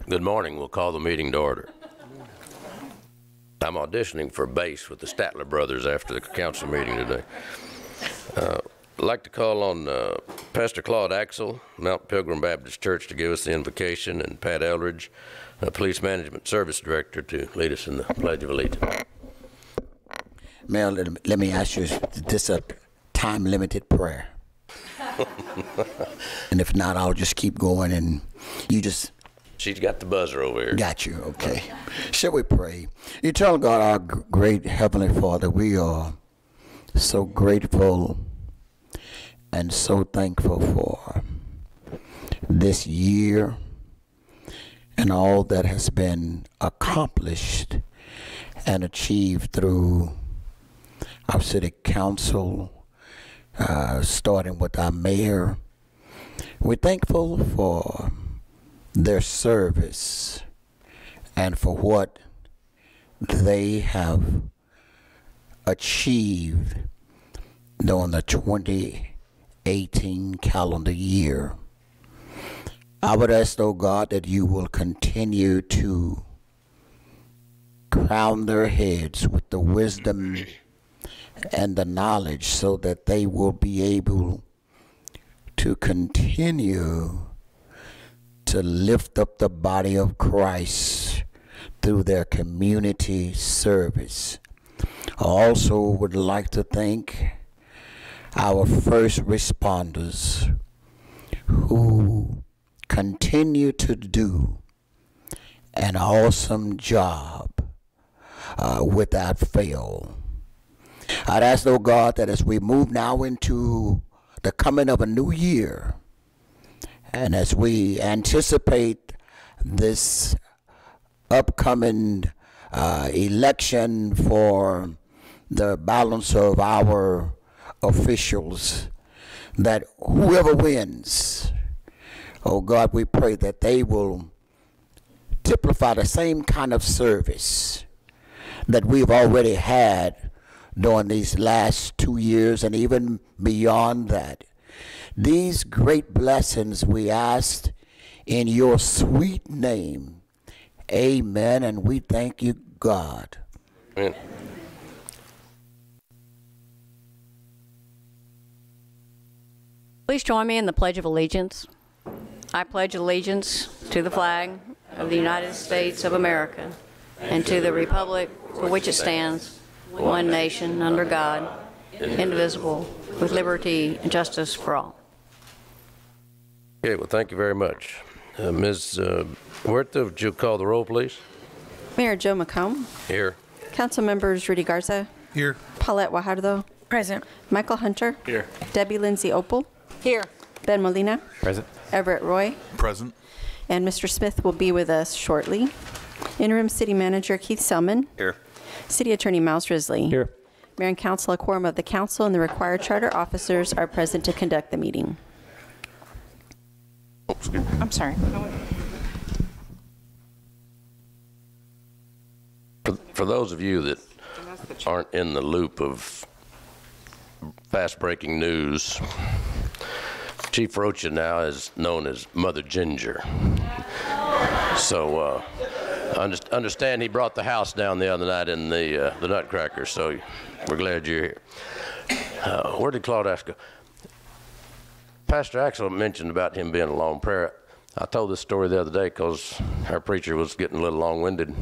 Good morning. We'll call the meeting to order. I'm auditioning for bass with the Statler brothers after the council meeting today. I'd like to call on Pastor Claude Axel, Mount Pilgrim Baptist Church, to give us the invocation, and Pat Eldridge, Police Management Service Director, to lead us in the Pledge of Allegiance. Mayor, let me ask you, is this a time-limited prayer? And if not, I'll just keep going, and you just... She's got the buzzer over here. Got you, okay. Shall we pray? Eternal God, our great Heavenly Father, we are so grateful and so thankful for this year and all that has been accomplished and achieved through our city council, starting with our mayor. We're thankful for their service and for what they have achieved during the 2018 calendar year. I would ask, oh God, that you will continue to crown their heads with the wisdom and the knowledge so that they will be able to continue to lift up the body of Christ through their community service. I also would like to thank our first responders who continue to do an awesome job without fail. I'd ask, oh God, that as we move now into the coming of a new year, and as we anticipate this upcoming election for the balance of our officials, that whoever wins, oh God, we pray that they will typify the same kind of service that we've already had during these last 2 years and even beyond that. These great blessings we asked in your sweet name. Amen. And we thank you, God. Amen. Please join me in the Pledge of Allegiance. I pledge allegiance to the flag of the United States of America and to the republic for which it stands, one nation under God, indivisible, with liberty and justice for all. Okay, well, thank you very much. Ms. Huerta, would you call the roll, please? Mayor Joe McComb. Here. Council members Rudy Garza. Here. Paulette Guajardo. Present. Michael Hunter. Here. Debbie Lindsay Opal. Here. Ben Molina. Present. Everett Roy. Present. And Mr. Smith will be with us shortly. Interim City Manager Keith Selman. Here. City Attorney Miles Risley. Here. Mayor and Council, a quorum of the Council and the required charter officers are present to conduct the meeting. I'm sorry. For those of you that aren't in the loop of fast-breaking news, Chief Rocha now is known as Mother Ginger. So understand he brought the house down the other night in the Nutcracker, so we're glad you're here. Where did Claude ask go? Pastor Axel mentioned about him being a long prayer. I told this story the other day because our preacher was getting a little long-winded.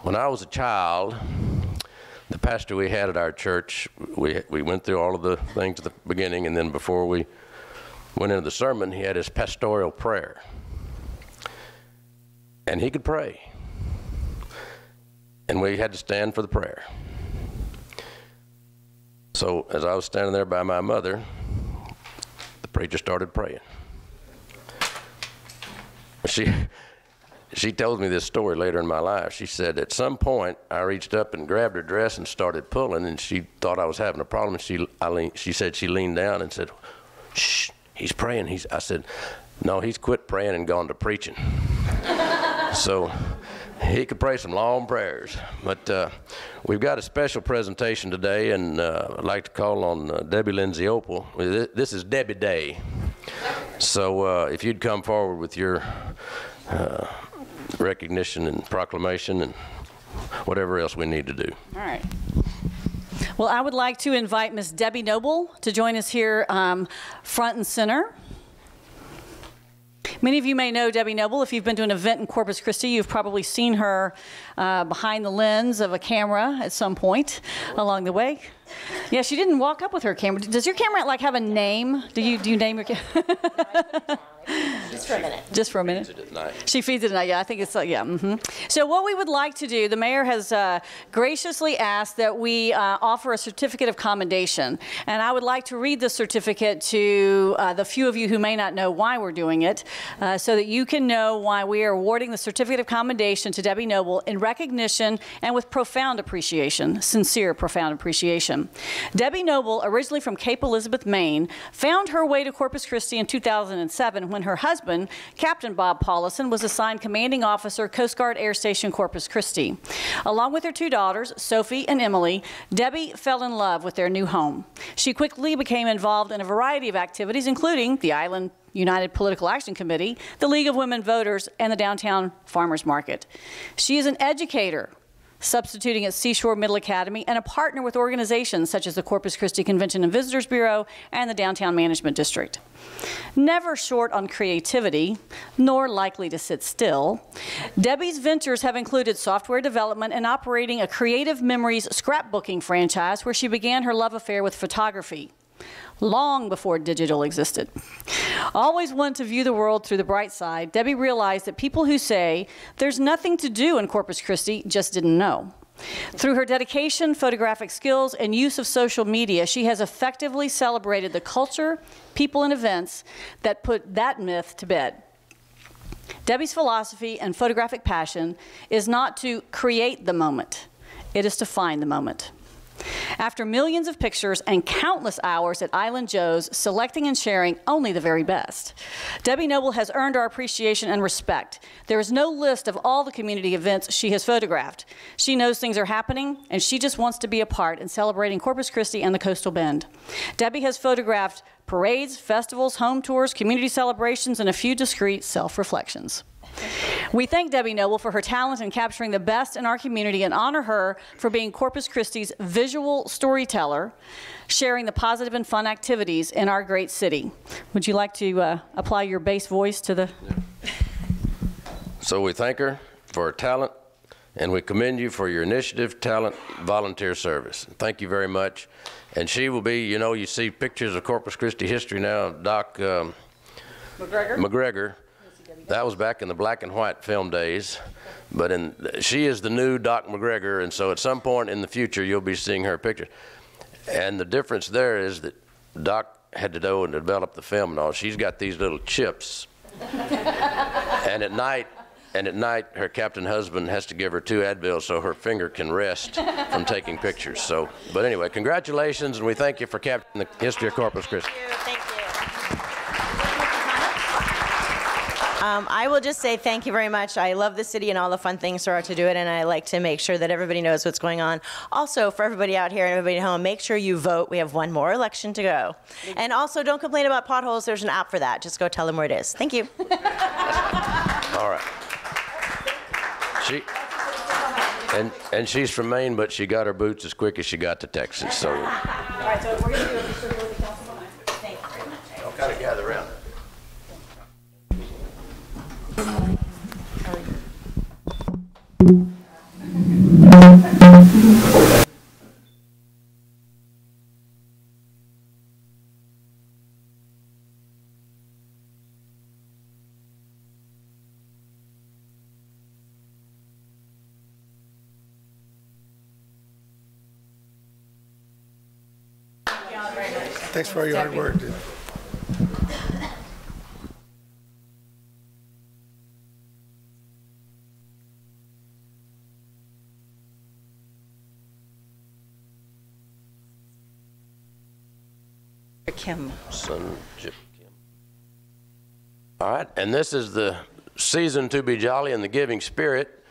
When I was a child, the pastor we had at our church, we went through all of the things at the beginning, and then before we went into the sermon, he had his pastoral prayer. And he could pray. And we had to stand for the prayer. So as I was standing there by my mother, the preacher started praying. She told me this story later in my life. She said at some point I reached up and grabbed her dress and started pulling, and she thought I was having a problem. And she said she leaned down and said, "Shh, he's praying." I said, "No, he's quit praying and gone to preaching." So he could pray some long prayers. But we've got a special presentation today, and I'd like to call on Debbie Lindsay Opal. This is Debbie Day. So if you'd come forward with your recognition and proclamation and whatever else we need to do. All right. Well, I would like to invite Ms. Debbie Noble to join us here front and center. Many of you may know Debbie Noble. If you've been to an event in Corpus Christi, you've probably seen her behind the lens of a camera at some point along the way. Yeah, she didn't walk up with her camera. Does your camera like have a name? Do you name your camera? Just for a minute. Just for a minute. She feeds it at night. Yeah, I think it's yeah. So what we would like to do, the mayor has graciously asked that we offer a certificate of commendation, and I would like to read the certificate to the few of you who may not know why we're doing it, so that you can know why we are awarding the certificate of commendation to Debbie Noble in recognition and with profound appreciation, sincere, profound appreciation. Debbie Noble, originally from Cape Elizabeth, Maine, found her way to Corpus Christi in 2007 when her husband, Captain Bob Paulison, was assigned commanding officer, Coast Guard Air Station Corpus Christi. Along with her two daughters, Sophie and Emily, Debbie fell in love with their new home. She quickly became involved in a variety of activities, including the Island United Political Action Committee, the League of Women Voters, and the Downtown Farmers Market. She is an educator, substituting at Seashore Middle Academy, and a partner with organizations such as the Corpus Christi Convention and Visitors Bureau and the Downtown Management District. Never short on creativity, nor likely to sit still, Debbie's ventures have included software development and operating a Creative Memories scrapbooking franchise where she began her love affair with photography, long before digital existed. Always one to view the world through the bright side, Debbie realized that people who say there's nothing to do in Corpus Christi just didn't know. Through her dedication, photographic skills, and use of social media, she has effectively celebrated the culture, people, and events that put that myth to bed. Debbie's philosophy and photographic passion is not to create the moment, it is to find the moment. After millions of pictures and countless hours at Island Joe's, selecting and sharing only the very best, Debbie Noble has earned our appreciation and respect. There is no list of all the community events she has photographed. She knows things are happening, and she just wants to be a part in celebrating Corpus Christi and the Coastal Bend. Debbie has photographed parades, festivals, home tours, community celebrations, and a few discreet self-reflections. We thank Debbie Noble for her talent in capturing the best in our community and honor her for being Corpus Christi's visual storyteller, sharing the positive and fun activities in our great city. Would you like to apply your bass voice to the... Yeah. So we thank her for her talent, and we commend you for your initiative, talent, volunteer service. Thank you very much. And she will be, you know, you see pictures of Corpus Christi history now, Doc McGregor. That was back in the black and white film days, but she is the new Doc McGregor, and so at some point in the future you'll be seeing her picture. And the difference there is that Doc had to go and develop the film and all. She's got these little chips, and at night her captain husband has to give her 2 Advil so her finger can rest from taking pictures. So, but anyway, congratulations, and we thank you for capturing the history of Corpus Christi. Thank you. I will just say thank you very much. I love the city and all the fun things there are to do it, and I like to make sure that everybody knows what's going on. Also, for everybody out here and everybody at home, make sure you vote. We have one more election to go. And also, don't complain about potholes. There's an app for that. Just go tell them where it is. Thank you. All right. And she's from Maine, but she got her boots as quick as she got to Texas. So. All right, so we're going to do it for the council. Thank you very much. I'll kind of gather around. Thanks for all your hard work, dude. Kim. Son Jim Kim. All right, and this is the season to be jolly in the giving spirit,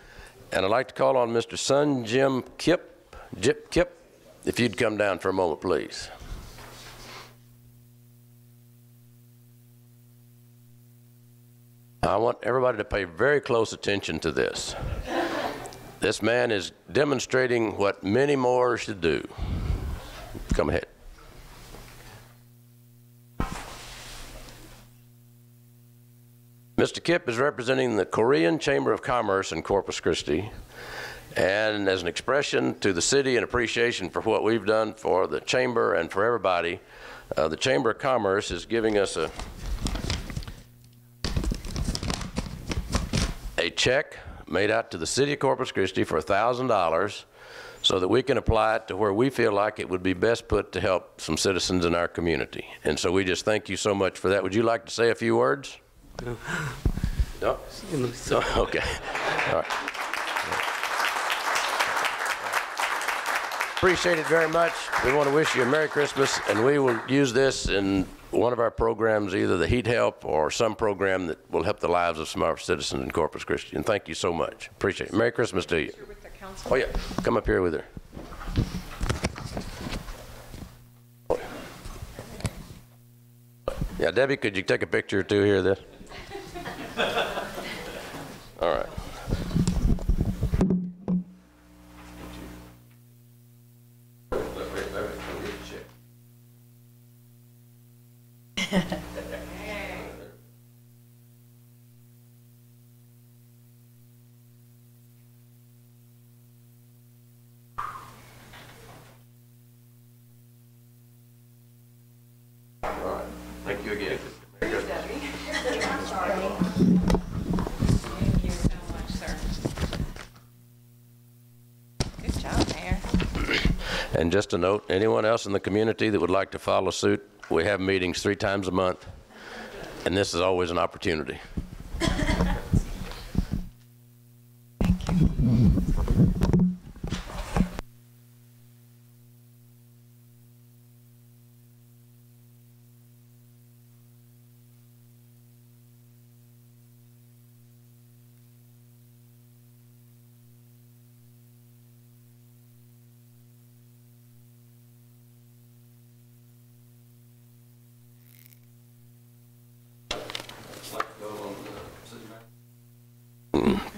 and I'd like to call on Mr. Sun Jim Kip, if you'd come down for a moment, please. I want everybody to pay very close attention to this. This man is demonstrating what many more should do. Come ahead. Mr. Kip is representing the Korean Chamber of Commerce in Corpus Christi, and as an expression to the city and appreciation for what we've done for the Chamber and for everybody, the Chamber of Commerce is giving us a check made out to the city of Corpus Christi for $1,000 so that we can apply it to where we feel like it would be best put to help some citizens in our community. And so we just thank you so much for that. Would you like to say a few words? No? Okay. All right. Appreciate it very much. We want to wish you a Merry Christmas, and we will use this in one of our programs, either the Heat Help or some program that will help the lives of some of our citizens in Corpus Christi. And thank you so much. Appreciate it. Merry Christmas to you. Oh, yeah. Come up here with her. Yeah, Debbie, could you take a picture or two here of this? All right. Thank you again. Thank you so much, sir. Good job, Mayor. And just a note, anyone else in the community that would like to follow suit, we have meetings 3 times a month, and this is always an opportunity.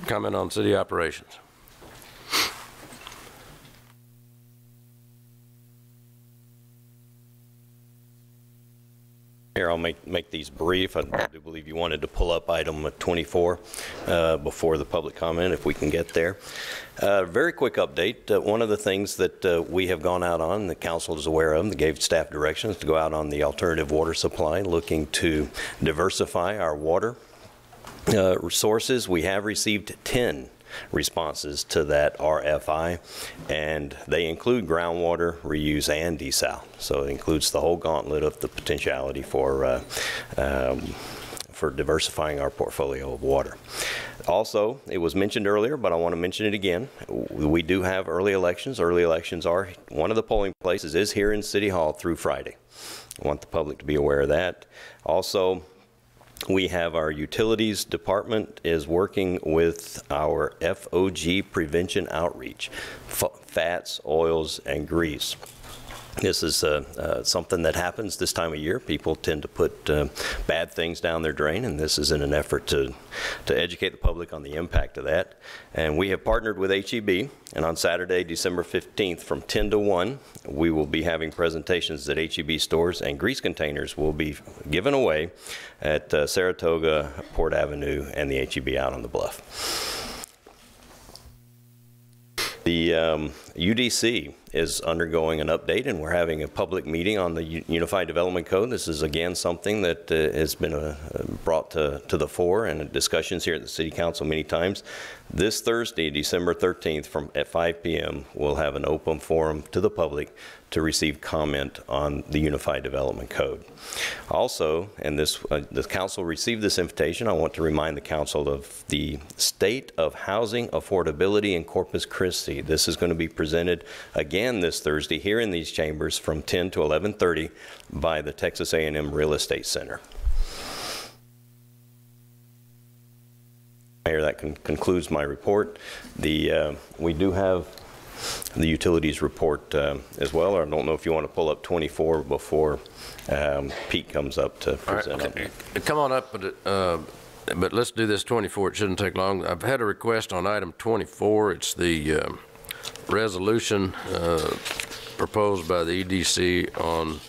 Comment on city operations. Here, I'll make these brief. I do believe you wanted to pull up item 24 before the public comment, if we can get there. Very quick update. One of the things that we have gone out on, the council is aware of, and gave staff directions to go out on the alternative water supply, looking to diversify our water resources. We have received 10 responses to that RFI, and they include groundwater, reuse, and desal. So it includes the whole gauntlet of the potentiality for diversifying our portfolio of water. Also, it was mentioned earlier, but I want to mention it again. We do have early elections. Early elections are, one of the polling places is here in City Hall through Friday. I want the public to be aware of that. Also, we have our utilities department is working with our FOG prevention outreach, fats, oils, and grease. This is something that happens this time of year. People tend to put bad things down their drain, and this is in an effort to educate the public on the impact of that. And we have partnered with HEB, and on Saturday, December 15th, from 10 to 1, we will be having presentations at HEB stores, and grease containers will be given away at Saratoga, Port Avenue, and the HEB out on the bluff. The UDC is undergoing an update, and we're having a public meeting on the Unified Development Code. This is again something that has been brought to the fore and discussions here at the City Council many times. This Thursday, December 13th, at 5 p.m., we'll have an open forum to the public to receive comment on the Unified Development Code. Also, and the council received this invitation, I want to remind the council of the State of Housing Affordability in Corpus Christi. This is going to be presented again this Thursday here in these chambers from 10 to 11:30 by the Texas A&M Real Estate Center. Mayor, that concludes my report. We do have the utilities report as well. Or I don't know if you want to pull up 24 before Pete comes up to present. Right, okay. Come on up but let's do this 24. It shouldn't take long. I've had a request on item 24. It's the resolution proposed by the EDC on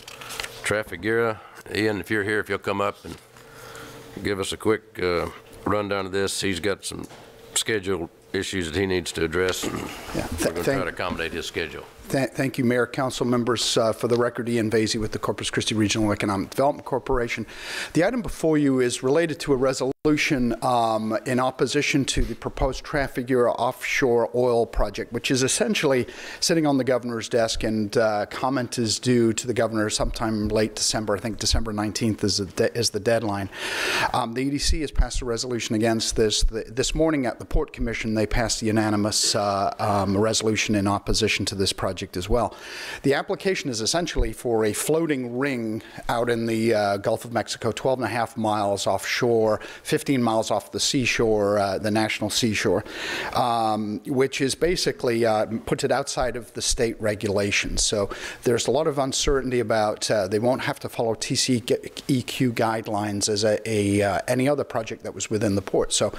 Trafigura. Ian, if you're here, if you'll come up and give us a quick rundown of this. He's got some schedule issues that he needs to address, and we're going to try to accommodate his schedule. Thank you, Mayor, Council members. For the record, Ian Vasey with the Corpus Christi Regional Economic Development Corporation. The item before you is related to a resolution in opposition to the proposed Trafigura offshore oil project, which is essentially sitting on the governor's desk, and comment is due to the governor sometime late December. I think December 19th is the deadline. The EDC has passed a resolution against this. This morning at the Port Commission, they passed a unanimous resolution in opposition to this project as well. The application is essentially for a floating ring out in the Gulf of Mexico, 12.5 miles offshore, 15 miles off the seashore, the national seashore, which is basically puts it outside of the state regulations. So there's a lot of uncertainty about they won't have to follow TCEQ guidelines as any other project that was within the port. So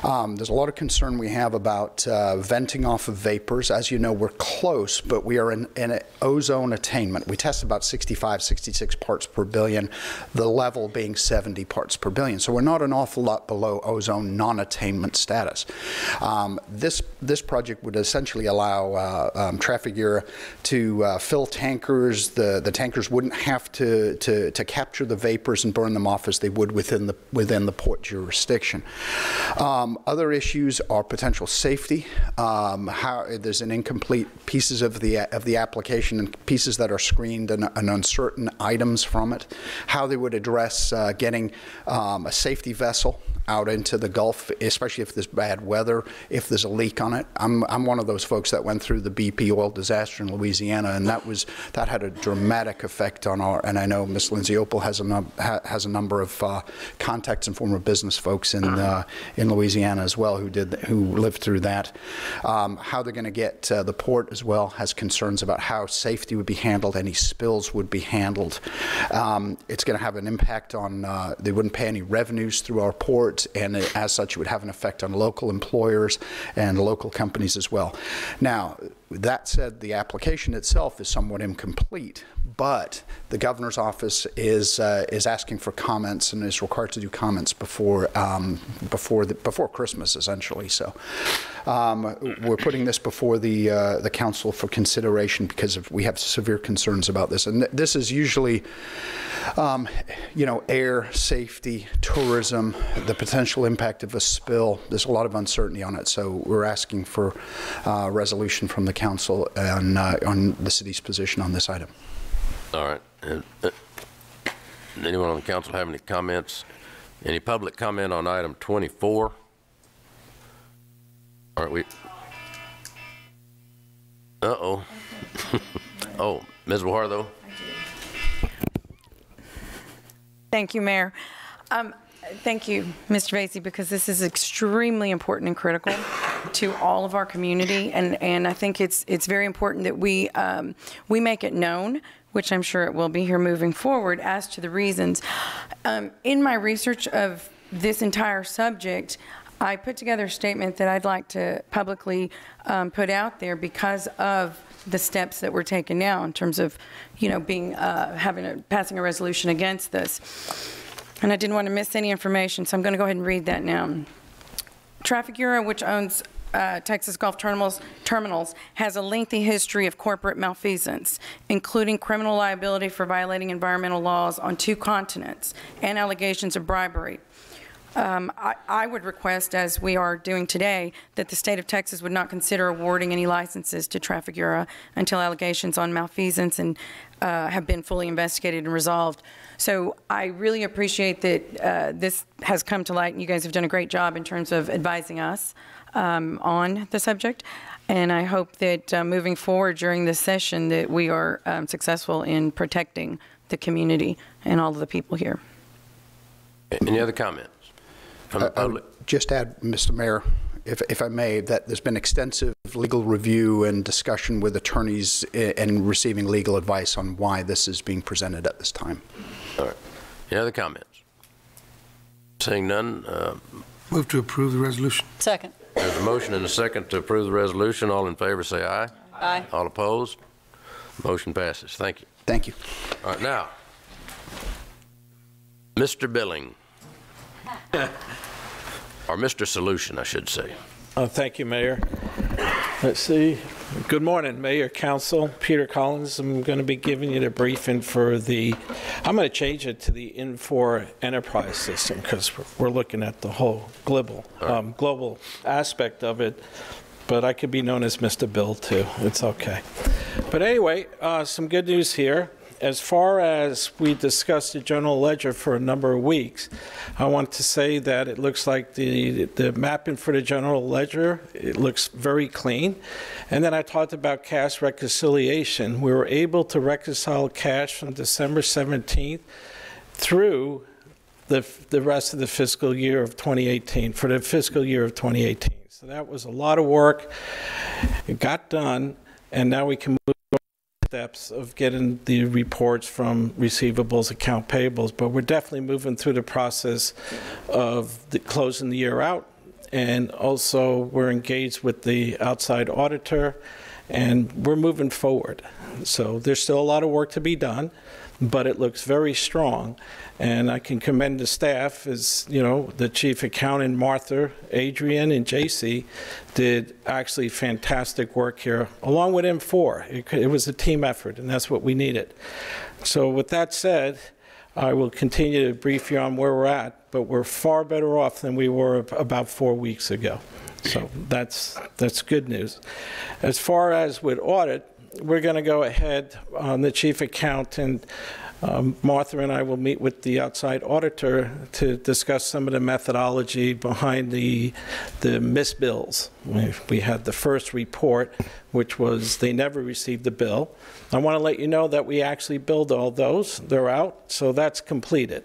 there's a lot of concern we have about venting off of vapors. As you know, we're close, but we are in an ozone attainment. We test about 65, 66 parts per billion, the level being 70 parts per billion. So we're not an awful lot below ozone non-attainment status. This project would essentially allow Trafigura to fill tankers. The tankers wouldn't have to capture the vapors and burn them off as they would within the port jurisdiction. Other issues are potential safety. How there's an incomplete pieces of the application and pieces that are screened and uncertain items from it. How they would address getting a safety vessel out into the Gulf, especially if there's bad weather, if there's a leak on it. I'm one of those folks that went through the BP oil disaster in Louisiana, and that had a dramatic effect on our. And I know Ms. Lindsay Opal has a number of contacts and former business folks in Louisiana as well who lived through that. How they're going to get the port as well has concerns about how safety would be handled, any spills would be handled. It's going to have an impact on. They wouldn't pay any revenues through our port, and as such, it would have an effect on local employers and local companies as well. Now, that said, the application itself is somewhat incomplete, but the governor's office is asking for comments and is required to do comments before Christmas, essentially. So we're putting this before the council for consideration because we have severe concerns about this, and this is usually air safety, tourism, the potential impact of a spill. There's a lot of uncertainty on it, so we're asking for resolution from the council on the city's position on this item. All right. Anyone on the council have any comments? Any public comment on item 24? All right, Uh-oh. Oh, Ms. Guajardo? Thank you, Mayor. Thank you, Mr. Vasey, because this is extremely important and critical to all of our community, and I think it's very important that we make it known, which I'm sure it will be here moving forward, as to the reasons. In my research of this entire subject, I put together a statement that I'd like to publicly put out there because of the steps that were taken now in terms of, passing a resolution against this. And I didn't want to miss any information, so I'm going to go ahead and read that now. Trafigura, which owns Texas Gulf Terminals, has a lengthy history of corporate malfeasance, including criminal liability for violating environmental laws on 2 continents and allegations of bribery. I would request, as we are doing today, that the state of Texas would not consider awarding any licenses to Trafigura until allegations on malfeasance and have been fully investigated and resolved. So I really appreciate that this has come to light, and you guys have done a great job in terms of advising us on the subject. And I hope that moving forward during this session that we are successful in protecting the community and all of the people here. Any other comments from the public? Just add, Mr. Mayor, if I may, that there's been extensive legal review and discussion with attorneys and receiving legal advice on why this is being presented at this time. All right. Any other comments? Seeing none, Move to approve the resolution. Second. there's a motion and a second to approve the resolution. All in favor say aye. Aye. All opposed? Motion passes. Thank you. Thank you. All right, now, Mr. Billing, or Mr. Solution, I should say. Thank you, Mayor. Let's see. Good morning, Mayor, Council. Peter Collins. I'm going to be giving you the briefing for the, I'm going to change it to the Infor Enterprise System because we're looking at the whole global aspect of it. But I could be known as Mr. Bill, too. It's okay. But anyway, some good news here. As far as we discussed the general ledger for a number of weeks, I want to say that it looks like the mapping for the general ledger, it looks very clean. And then I talked about cash reconciliation. We were able to reconcile cash from December 17th through the rest of the fiscal year of 2018, for the fiscal year of 2018. So that was a lot of work. It got done, and now we can move steps of getting the reports from receivables, account payables, but we're definitely moving through the process of closing the year out, and also we're engaged with the outside auditor, and we're moving forward. So there's still a lot of work to be done, but it looks very strong. And I can commend the staff, as you know, the chief accountant, Martha, Adrian, and JC did actually fantastic work here, along with M4. It was a team effort, and that's what we needed. So with that said, I will continue to brief you on where we're at, but we're far better off than we were about 4 weeks ago. So that's good news. As far as with audit, we're going to go ahead on the chief accountant. Martha and I will meet with the outside auditor to discuss some of the methodology behind the missed bills. We had the first report, which was they never received the bill. I want to let you know that we actually billed all those. They're out, so that's completed.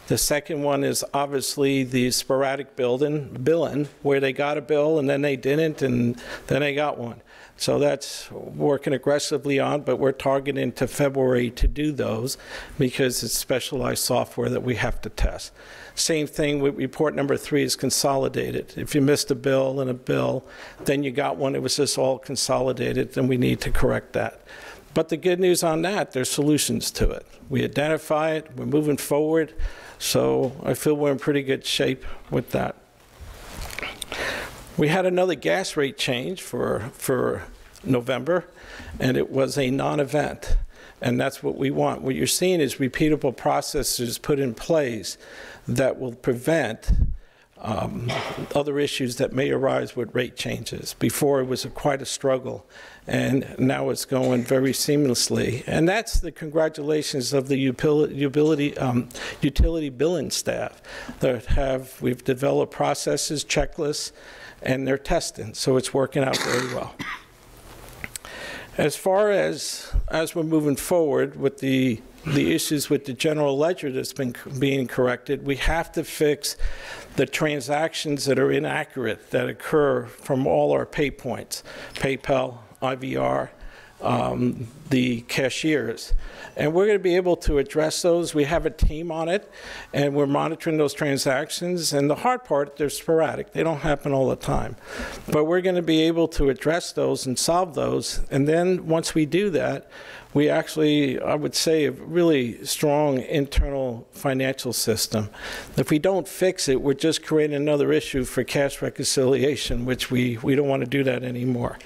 The second one is obviously the sporadic billing, where they got a bill and then they didn't, and then they got one. So that's working aggressively on, but we're targeting to February to do those because it's specialized software that we have to test. Same thing with report number 3 is consolidated. If you missed a bill and a bill, then you got one, it was just all consolidated, then we need to correct that. But the good news on that, there's solutions to it. We identify it, we're moving forward, so I feel we're in pretty good shape with that. We had another gas rate change for November, and it was a non-event, and that's what we want. What you're seeing is repeatable processes put in place that will prevent other issues that may arise with rate changes. Before, it was quite a struggle, and now it's going very seamlessly. And that's the congratulations of the utility billing staff that we've developed processes, checklists, and they're testing, so it's working out very well. As far as we're moving forward with the issues with the general ledger that's been being corrected, we have to fix the transactions that are inaccurate that occur from all our pay points, PayPal, IVR, the cashiers. And we're going to be able to address those. We have a team on it, and we're monitoring those transactions. And the hard part, they're sporadic. They don't happen all the time. But we're going to be able to address those and solve those. And then once we do that, we actually, I would say, a really strong internal financial system. If we don't fix it, we're just creating another issue for cash reconciliation, which we don't want to do that anymore.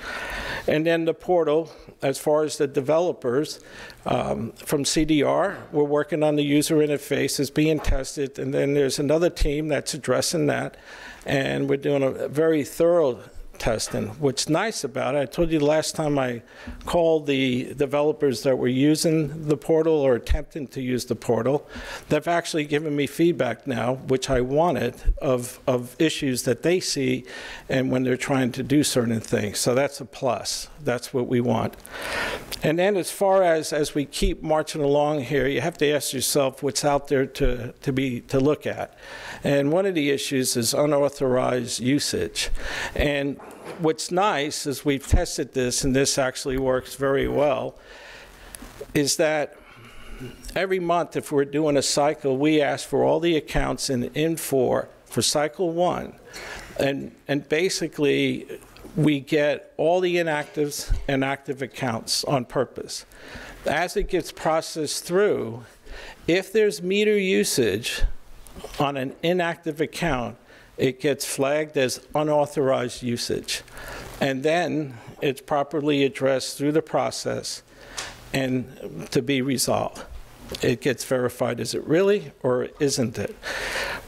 And then the portal, as far as the developers, from CDR, we're working on the user interface. It's being tested, and then there's another team that's addressing that, and we're doing a very thorough testing. What's nice about it, I told you last time I called the developers that were using the portal or attempting to use the portal, they've actually given me feedback now, which I wanted, of issues that they see and when they're trying to do certain things. So that's a plus. That's what we want. And then as far as we keep marching along here, you have to ask yourself what's out there to look at. And one of the issues is unauthorized usage. And what's nice is we've tested this, and this actually works very well, is that every month, if we're doing a cycle, we ask for all the accounts in N4 for cycle 1. And basically, we get all the inactives and active accounts on purpose. As it gets processed through, if there's meter usage on an inactive account, it gets flagged as unauthorized usage. And then it's properly addressed through the process and to be resolved. It gets verified, is it really or isn't it?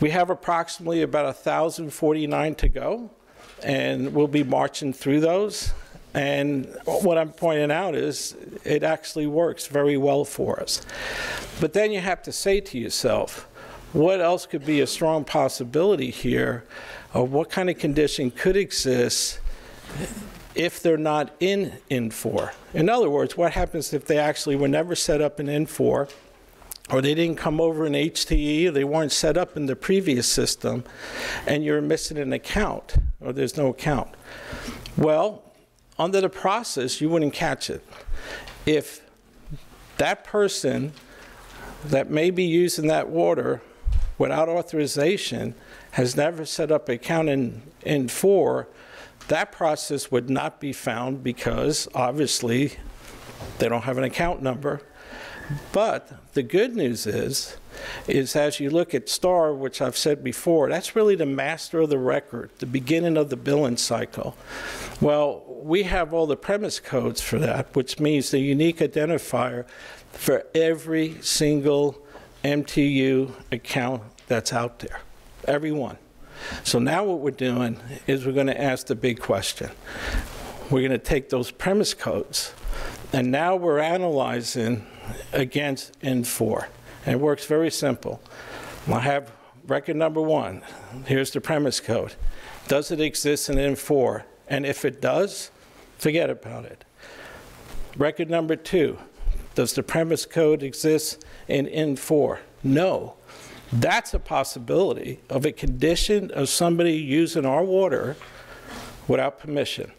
We have approximately about 1,049 to go, and we'll be marching through those. And what I'm pointing out is it actually works very well for us. But then you have to say to yourself, what else could be a strong possibility here of what kind of condition could exist if they're not in N4? In other words, what happens if they actually were never set up in N4, or they didn't come over in HTE, or they weren't set up in the previous system, and you're missing an account, or there's no account? Well, under the process, you wouldn't catch it. If that person that may be using that water without authorization has never set up an account in N4, that process would not be found because obviously they don't have an account number. But the good news is as you look at STAR, which I've said before, that's really the master of the record, the beginning of the billing cycle. Well, we have all the premise codes for that, which means the unique identifier for every single MTU account that's out there, every one. So now what we're doing is we're going to ask the big question. We're going to take those premise codes, and now we're analyzing against N4. And it works very simple. I have record number 1. Here's the premise code. Does it exist in N4? And if it does, forget about it. Record number 2. Does the premise code exist in N4? No. That's a possibility of a condition of somebody using our water without permission.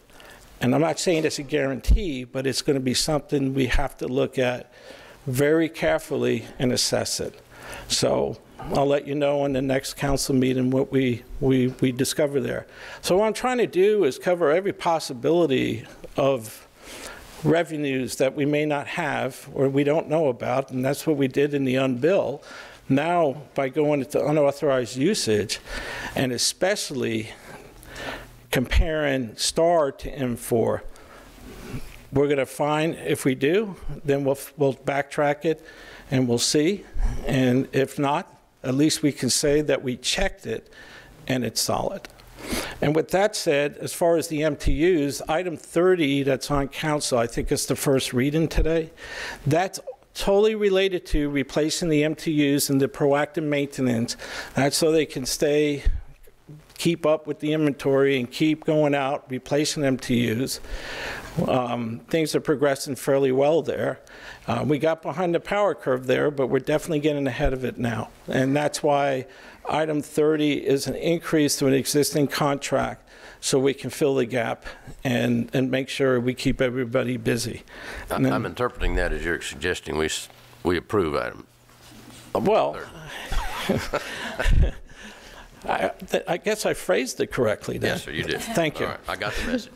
And I'm not saying it's a guarantee, but it's going to be something we have to look at very carefully and assess it. So I'll let you know in the next council meeting what we discover there. So what I'm trying to do is cover every possibility of revenues that we may not have or we don't know about, and that's what we did in the unbill. Now, by going into unauthorized usage, and especially comparing STAR to M4, we're going to find, if we do, then we'll backtrack it and we'll see. And if not, at least we can say that we checked it and it's solid. And with that said, as far as the MTUs, item 30 that's on council, I think it's the first reading today, that's totally related to replacing the MTUs and the proactive maintenance. That's so they can keep up with the inventory and keep going out, replacing MTUs. Things are progressing fairly well there. We got behind the power curve there, but we're definitely getting ahead of it now. And that's why item 30 is an increase to an existing contract so we can fill the gap and make sure we keep everybody busy. I'm interpreting that as you're suggesting we approve item. Well, I guess I phrased it correctly then. Yes, sir, you did. Thank you. All right, I got the message.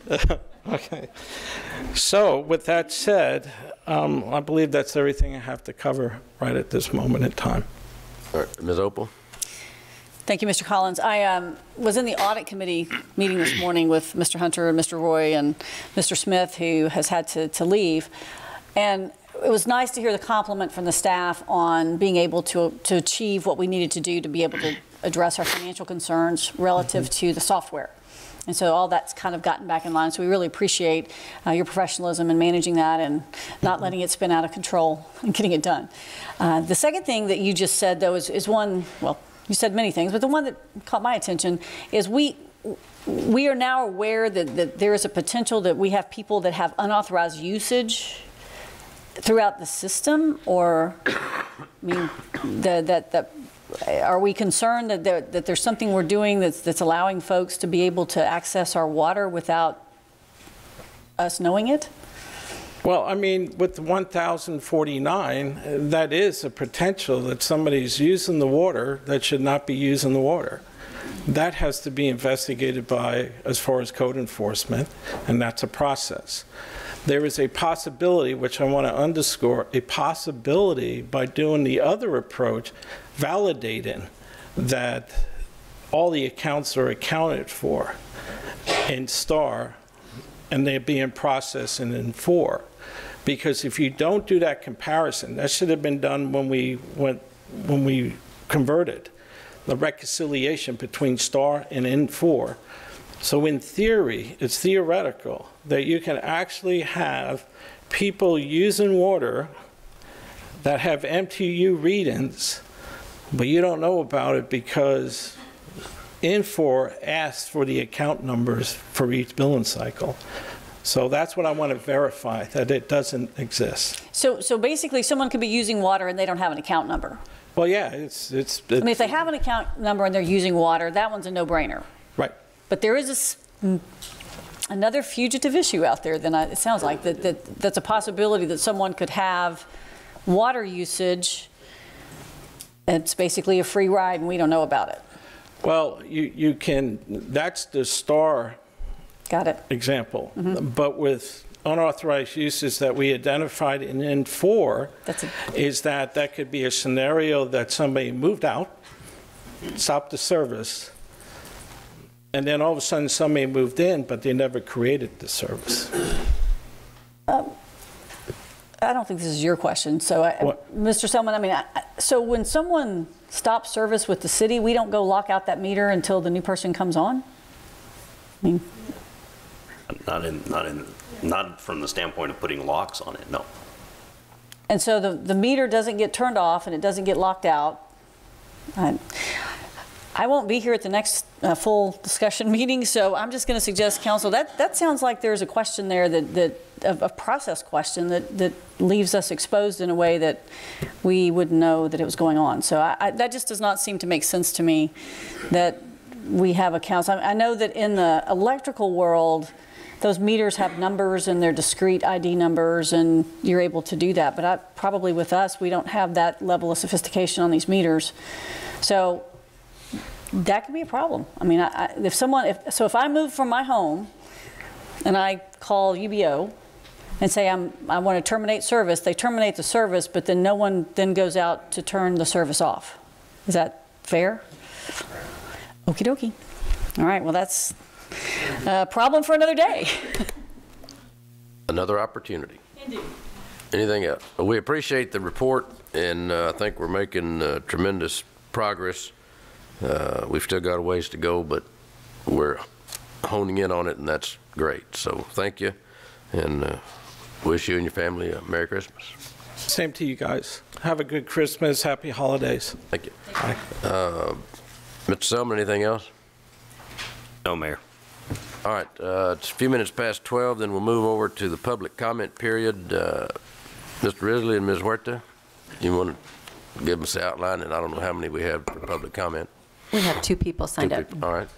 Okay. So with that said, I believe that's everything I have to cover right at this moment in time. All right, Ms. Opal. Thank you, Mr. Collins. I was in the audit committee meeting this morning with Mr. Hunter and Mr. Roy and Mr. Smith, who has had to leave. And it was nice to hear the compliment from the staff on being able to achieve what we needed to do to be able to address our financial concerns relative to the software. And so all that's kind of gotten back in line. So we really appreciate your professionalism in managing that and not letting it spin out of control and getting it done. The second thing that you just said, though, is one, well, you said many things, but the one that caught my attention is we are now aware that there is a potential that we have people that have unauthorized usage throughout the system, or, I mean, are we concerned that there's something we're doing that's allowing folks to be able to access our water without us knowing it? Well, I mean, with 1,049, that is a potential that somebody's using the water that should not be using the water. That has to be investigated by, as far as code enforcement, and that's a process. There is a possibility, which I want to underscore, a possibility by doing the other approach, validating that all the accounts are accounted for in STAR, and they're being processed in N4. Because if you don't do that comparison, that should have been done when we converted the reconciliation between STAR and N4. So in theory, it's theoretical that you can actually have people using water that have MTU readings, but you don't know about it because N4 asks for the account numbers for each billing cycle. So that's what I want to verify, that it doesn't exist. So basically, someone could be using water and they don't have an account number. Well, yeah, it's I mean, if they have an account number and they're using water, that one's a no-brainer. right. But there is another fugitive issue out there. Then it sounds like that's a possibility that someone could have water usage. It's basically a free ride, and we don't know about it. Well, you can. That's the STAR. Got it. Example. But with unauthorized uses that we identified in N4, is that could be a scenario that somebody moved out, stopped the service, and then all of a sudden somebody moved in, but they never created the service. I don't think this is your question. So, Mr. Selman, I mean, so when someone stops service with the city, we don't go lock out that meter until the new person comes on? I mean, Not from the standpoint of putting locks on it, no. And so the meter doesn't get turned off and it doesn't get locked out. I won't be here at the next full discussion meeting, so I'm just going to suggest, council, that sounds like there's a question there, a process question that leaves us exposed in a way that we wouldn't know that it was going on. So that just does not seem to make sense to me that we have accounts. I know that in the electrical world, those meters have numbers and they're discrete ID numbers, and you're able to do that. But probably with us, we don't have that level of sophistication on these meters. So that could be a problem. I mean, if I move from my home and I call UBO and say I want to terminate service, they terminate the service, but then no one then goes out to turn the service off. Is that fair? Okie dokie. All right, well, that's a problem for another day. Another opportunity. Indeed. Anything else? Well, we appreciate the report, and I think we're making tremendous progress. We've still got a ways to go, but we're honing in on it, and that's great. So thank you, and wish you and your family a Merry Christmas. Same to you guys. Have a good Christmas. Happy holidays. Thank you. Mr. Selman, anything else? No, Mayor. All right, it's a few minutes past 12, then we'll move over to the public comment period. Mr. Risley and Ms. Huerta, you want to give us the outline, and I don't know how many we have for public comment. We have 2 people signed up. All right.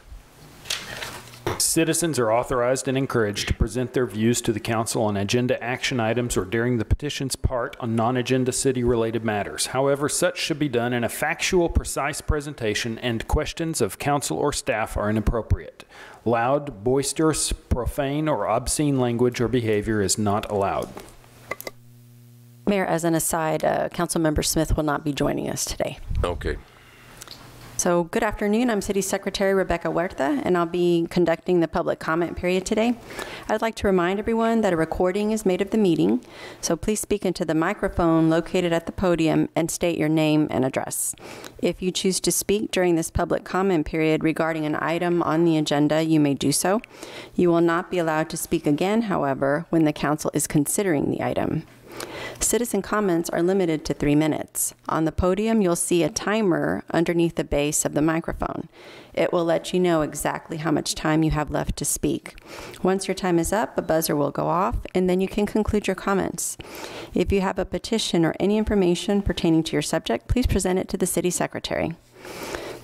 Citizens are authorized and encouraged to present their views to the council on agenda action items or during the petition's part on non-agenda city-related matters. However, such should be done in a factual, precise presentation, and questions of council or staff are inappropriate. Loud, boisterous, profane, or obscene language or behavior is not allowed. Mayor, as an aside, Councilmember Smith will not be joining us today. Okay. So good afternoon. I'm City Secretary Rebecca Huerta, and I'll be conducting the public comment period today. I'd like to remind everyone that a recording is made of the meeting, so please speak into the microphone located at the podium and state your name and address. If you choose to speak during this public comment period regarding an item on the agenda, you may do so. You will not be allowed to speak again, however, when the council is considering the item. Citizen comments are limited to 3 minutes. On the podium, you'll see a timer underneath the base of the microphone. It will let you know exactly how much time you have left to speak. Once your time is up, a buzzer will go off, and then you can conclude your comments. If you have a petition or any information pertaining to your subject, please present it to the City Secretary.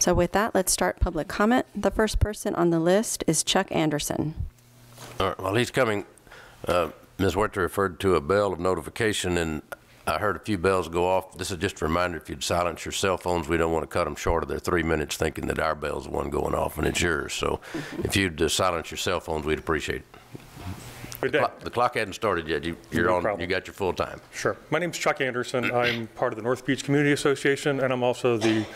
So with that, let's start public comment. The first person on the list is Chuck Anderson. All right, well, he's coming. Ms. Huerta referred to a bell of notification, and I heard a few bells go off. This is just a reminder, if you'd silence your cell phones, we don't want to cut them short of their 3 minutes thinking that our bell's the one going off and it's yours. So if you'd silence your cell phones, we'd appreciate it. The clock hadn't started yet. You're on. You got your full time. Sure. My name's Chuck Anderson. I'm part of the North Beach Community Association, and I'm also the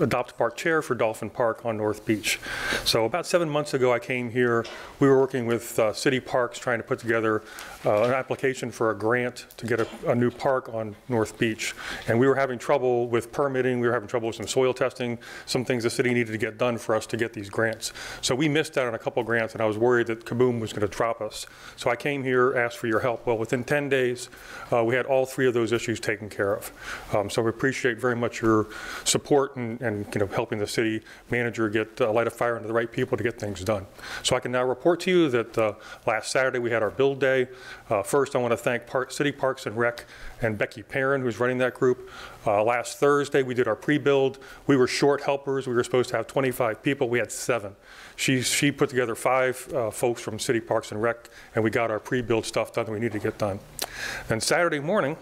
Adopt a Park Chair for Dolphin Park on North Beach. So about 7 months ago, I came here. We were working with City Parks, trying to put together an application for a grant to get a new park on North Beach. And we were having trouble with permitting. We were having trouble with some soil testing, some things the city needed to get done for us to get these grants. So we missed out on a couple of grants, and I was worried that Kaboom was going to drop us. So I came here, asked for your help. Well, within 10 days, we had all 3 of those issues taken care of. So we appreciate very much your support and helping the city manager light a fire under the right people to get things done. So I can now report to you that last Saturday we had our build day. First, I want to thank City Parks and Rec and Becky Perrin, who's running that group. Last Thursday, we did our pre-build. We were short helpers. We were supposed to have 25 people. We had 7. She put together 5 folks from City Parks and Rec, and we got our pre-build stuff done that we need to get done. Then Saturday morning,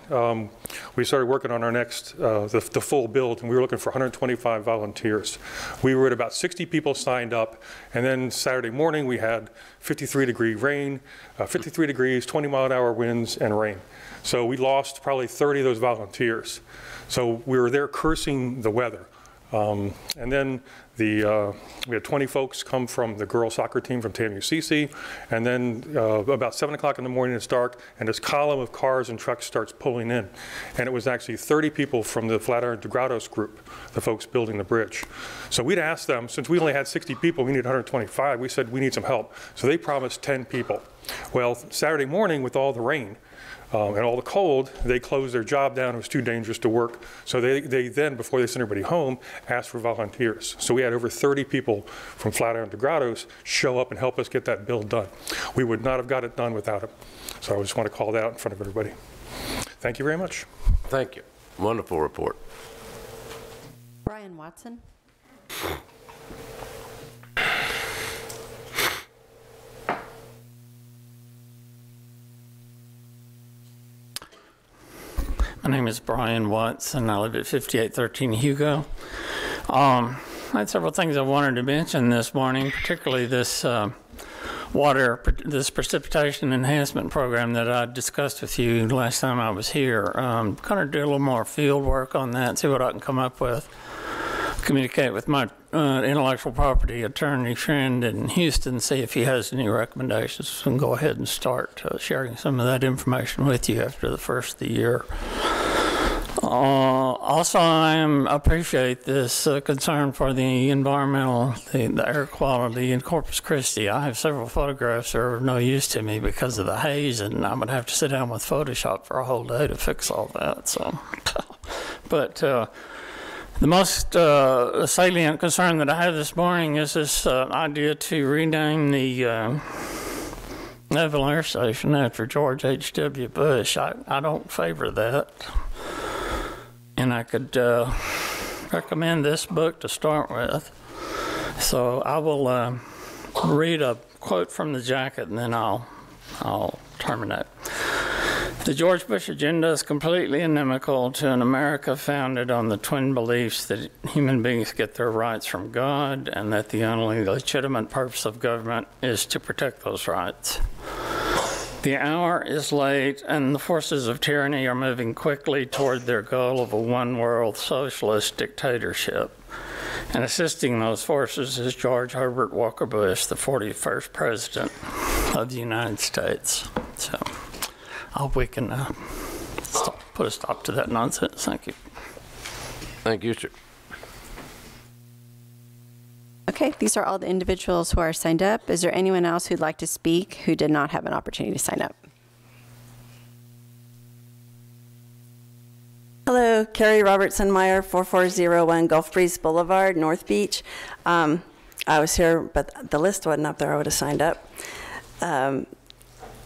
we started working on our next, the full build, and we were looking for 125 volunteers. We were at about 60 people signed up, and then Saturday morning we had 53-degree rain, 53 degrees, 20-mile-an-hour winds, and rain. So we lost probably 30 of those volunteers. So we were there cursing the weather. And then we had 20 folks come from the girls soccer team from TAMU-CC, and then about 7 o'clock in the morning it's dark, and this column of cars and trucks starts pulling in. And it was actually 30 people from the Flatiron to Grottoes group, the folks building the bridge. So we'd asked them, since we only had 60 people, we need 125, we said we need some help. So they promised 10 people. Well, Saturday morning with all the rain, and all the cold, they closed their job down. It was too dangerous to work. So they then, before they sent everybody home, asked for volunteers. So we had over 30 people from Flatiron to Grottoes show up and help us get that build done. We would not have got it done without them. So I just want to call that out in front of everybody. Thank you very much. Thank you. Wonderful report. Brian Watson. My name is Brian Watson. I live at 5813 Hugo. I had several things I wanted to mention this morning, particularly this precipitation enhancement program that I discussed with you last time I was here. Kind of do a little more field work on that, see what I can come up with. Communicate with my intellectual property attorney friend in Houston, see if he has any recommendations, and go ahead and start sharing some of that information with you after the first of the year. Also, I appreciate this concern for the environmental, the air quality in Corpus Christi. I have several photographs that are of no use to me because of the haze, and I'm going to have to sit down with Photoshop for a whole day to fix all that. So, but the most salient concern that I have this morning is this idea to rename the Naval Air Station after George H.W. Bush. I don't favor that. And I could recommend this book to start with. So I will read a quote from the jacket, and then I'll terminate. The George Bush agenda is completely inimical to an America founded on the twin beliefs that human beings get their rights from God and that the only legitimate purpose of government is to protect those rights. The hour is late, and the forces of tyranny are moving quickly toward their goal of a one-world socialist dictatorship. And assisting those forces is George Herbert Walker Bush, the 41st President of the United States. So I hope we can put a stop to that nonsense. Thank you. Thank you, sir. Okay, these are all the individuals who are signed up. Is there anyone else who'd like to speak who did not have an opportunity to sign up? Hello, Carrie Robertson-Meyer, 4401 Gulf Breeze Boulevard, North Beach. I was here, but the list wasn't up there. I would have signed up. I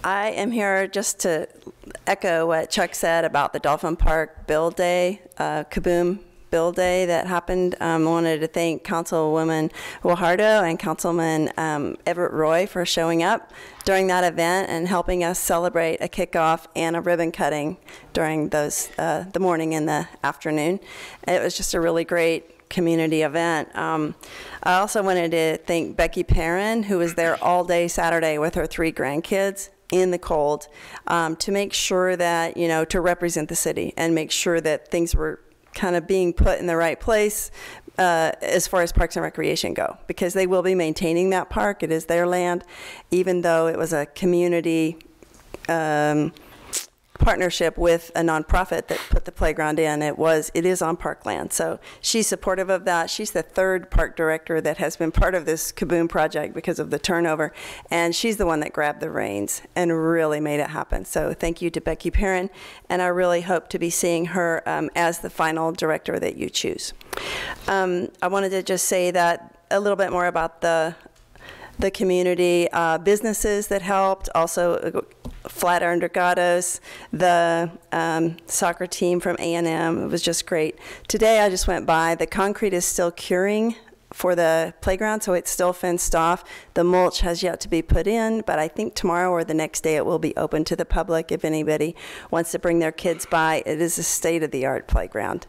am here just to echo what Chuck said about the Dolphin Park Build Day, Kaboom Bill Day that happened. I wanted to thank Councilwoman Guajardo and Councilman Everett Roy for showing up during that event and helping us celebrate a kickoff and a ribbon cutting during those the morning and the afternoon. It was just a really great community event. I also wanted to thank Becky Perrin, who was there all day Saturday with her 3 grandkids in the cold, to make sure that, you know, to represent the city and make sure that things were kind of being put in the right place as far as Parks and Recreation go, because they will be maintaining that park. It is their land, even though it was a community partnership with a nonprofit that put the playground in. It is on parkland. So she's supportive of that. She's the 3rd park director that has been part of this Kaboom project because of the turnover. And she's the one that grabbed the reins and really made it happen. So thank you to Becky Perrin. And I really hope to be seeing her as the final director that you choose. I wanted to just say that a little bit more about the community businesses that helped, also Flatiron Regatas, the soccer team from A&M. It was just great. Today I just went by. The concrete is still curing for the playground, so it's still fenced off. The mulch has yet to be put in, but I think tomorrow or the next day it will be open to the public if anybody wants to bring their kids by. It is a state-of-the-art playground.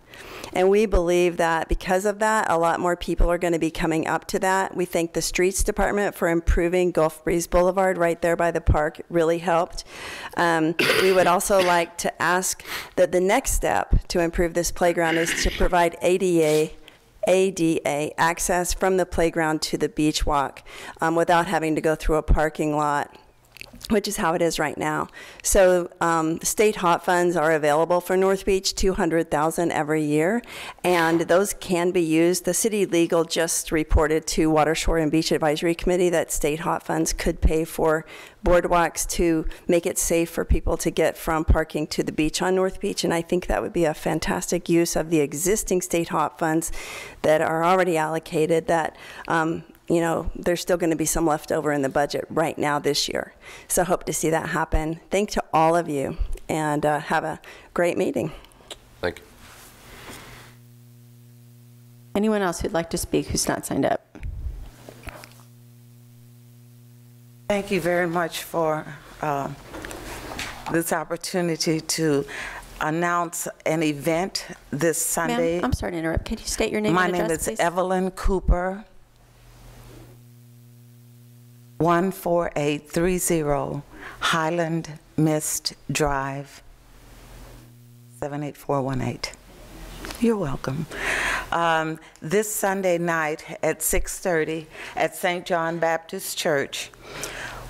And we believe that because of that, a lot more people are going to be coming up to that. We thank the Streets Department for improving Gulf Breeze Boulevard right there by the park. It really helped. We would also like to ask that the next step to improve this playground is to provide ADA access from the playground to the beach walk without having to go through a parking lot, which is how it is right now. So state HOT funds are available for North Beach, $200,000 every year, and those can be used. The city legal just reported to Water, Shore, and Beach Advisory Committee that state HOT funds could pay for boardwalks to make it safe for people to get from parking to the beach on North Beach, and I think that would be a fantastic use of the existing state HOT funds that are already allocated that you know, there's still going to be some left over in the budget right now this year. So hope to see that happen. Thank to all of you, and have a great meeting. Thank you. Anyone else who'd like to speak who's not signed up? Thank you very much for this opportunity to announce an event this Sunday. Ma'am, I'm sorry to interrupt. Could you state your name My and address, name is please? Evelyn Cooper. 14830 Highland Mist Drive, 78418. You're welcome. This Sunday night at 6:30 at St. John Baptist Church,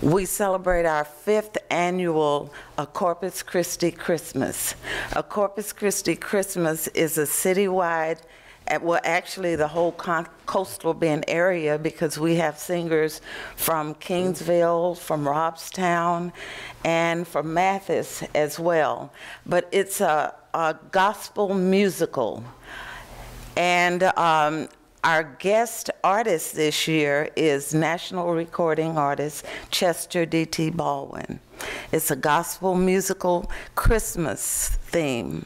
we celebrate our 5th annual Corpus Christi Christmas. A Corpus Christi Christmas is a citywide, well, actually the whole coastal Bend area, because we have singers from Kingsville, from Robstown, and from Mathis as well. But it's a gospel musical. And our guest artist this year is national recording artist Chester D.T. Baldwin. It's a gospel musical Christmas theme.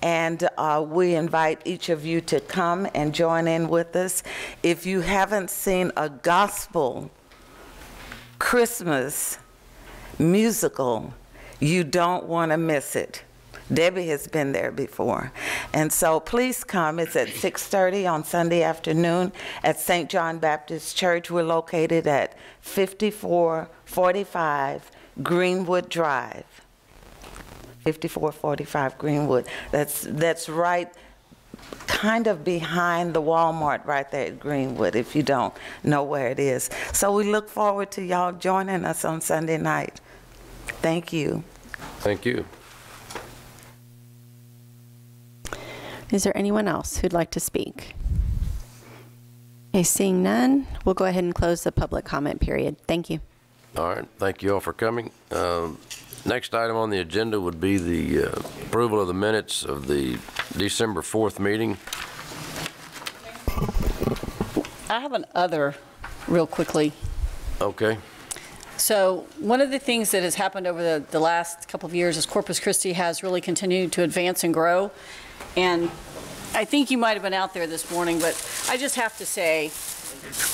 And we invite each of you to come and join in with us. If you haven't seen a gospel Christmas musical, you don't want to miss it. Debbie has been there before. And so please come. It's at 6:30 on Sunday afternoon at St. John Baptist Church. We're located at 5445 Greenwood Drive. 5445 Greenwood. That's right kind of behind the Walmart right there at Greenwood, if you don't know where it is. So we look forward to y'all joining us on Sunday night. Thank you. Thank you. Is there anyone else who'd like to speak? Okay, seeing none, we'll go ahead and close the public comment period. Thank you. All right. Thank you all for coming. Next item on the agenda would be the approval of the minutes of the December 4th meeting. I have an other real quickly. Okay. So one of the things that has happened over the last couple of years is Corpus Christi has really continued to advance and grow. And I think you might have been out there this morning, but I just have to say,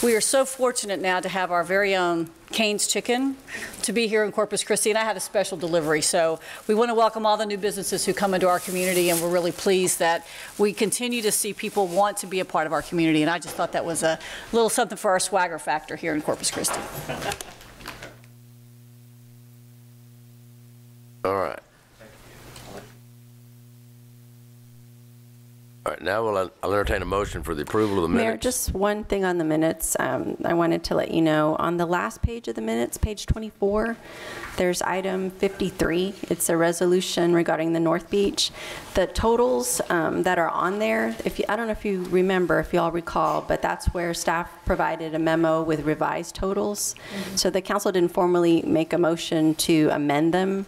we are so fortunate now to have our very own Cane's Chicken to be here in Corpus Christi, and I had a special delivery. So we want to welcome all the new businesses who come into our community, and we're really pleased that we continue to see people want to be a part of our community, and I just thought that was a little something for our swagger factor here in Corpus Christi. All right. All right, now I'll entertain a motion for the approval of the minutes. Mayor, just one thing on the minutes. I wanted to let you know, on the last page of the minutes, page 24, there's item 53. It's a resolution regarding the North Beach. The totals that are on there, I don't know if you remember, if you all recall, but that's where staff provided a memo with revised totals. So the council didn't formally make a motion to amend them.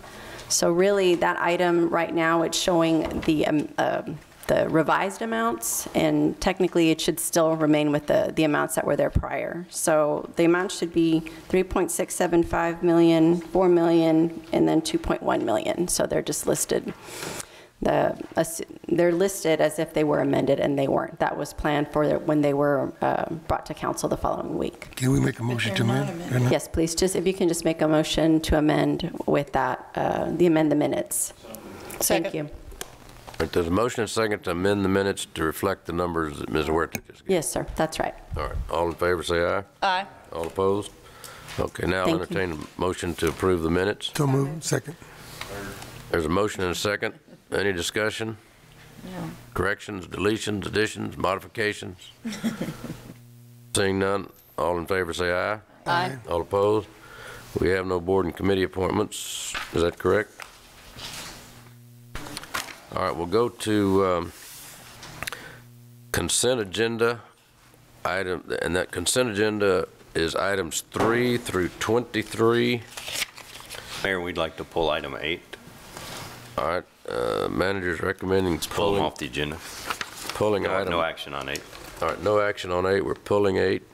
So really, that item right now, it's showing the revised amounts, and technically it should still remain with the amounts that were there prior. So the amount should be 3.675 million, 4 million, and then 2.1 million. So they're just listed. They're listed as if they were amended, and they weren't. That was planned for when they were brought to council the following week. Can we make a motion to amend? Yes, please. Just if you can just make a motion to amend with that, amend the minutes. Thank you. Right, there's a motion and a second to amend the minutes to reflect the numbers that Ms. Huerta just gave. Yes, sir. That's right. All right. All in favor, say aye. Aye. All opposed? Okay, now I'll entertain a motion to approve the minutes. So moved. Second. There's a motion and a second. Any discussion? No. Corrections, deletions, additions, modifications? Seeing none, all in favor say aye. Aye. All opposed? We have no board and committee appointments. Is that correct? All right, we'll go to consent agenda item, and that consent agenda is items 3 through 23. Mayor, we'd like to pull item 8. All right, manager's recommending Pull them off the agenda. Pulling item. No action on 8. All right, no action on 8. We're pulling 8.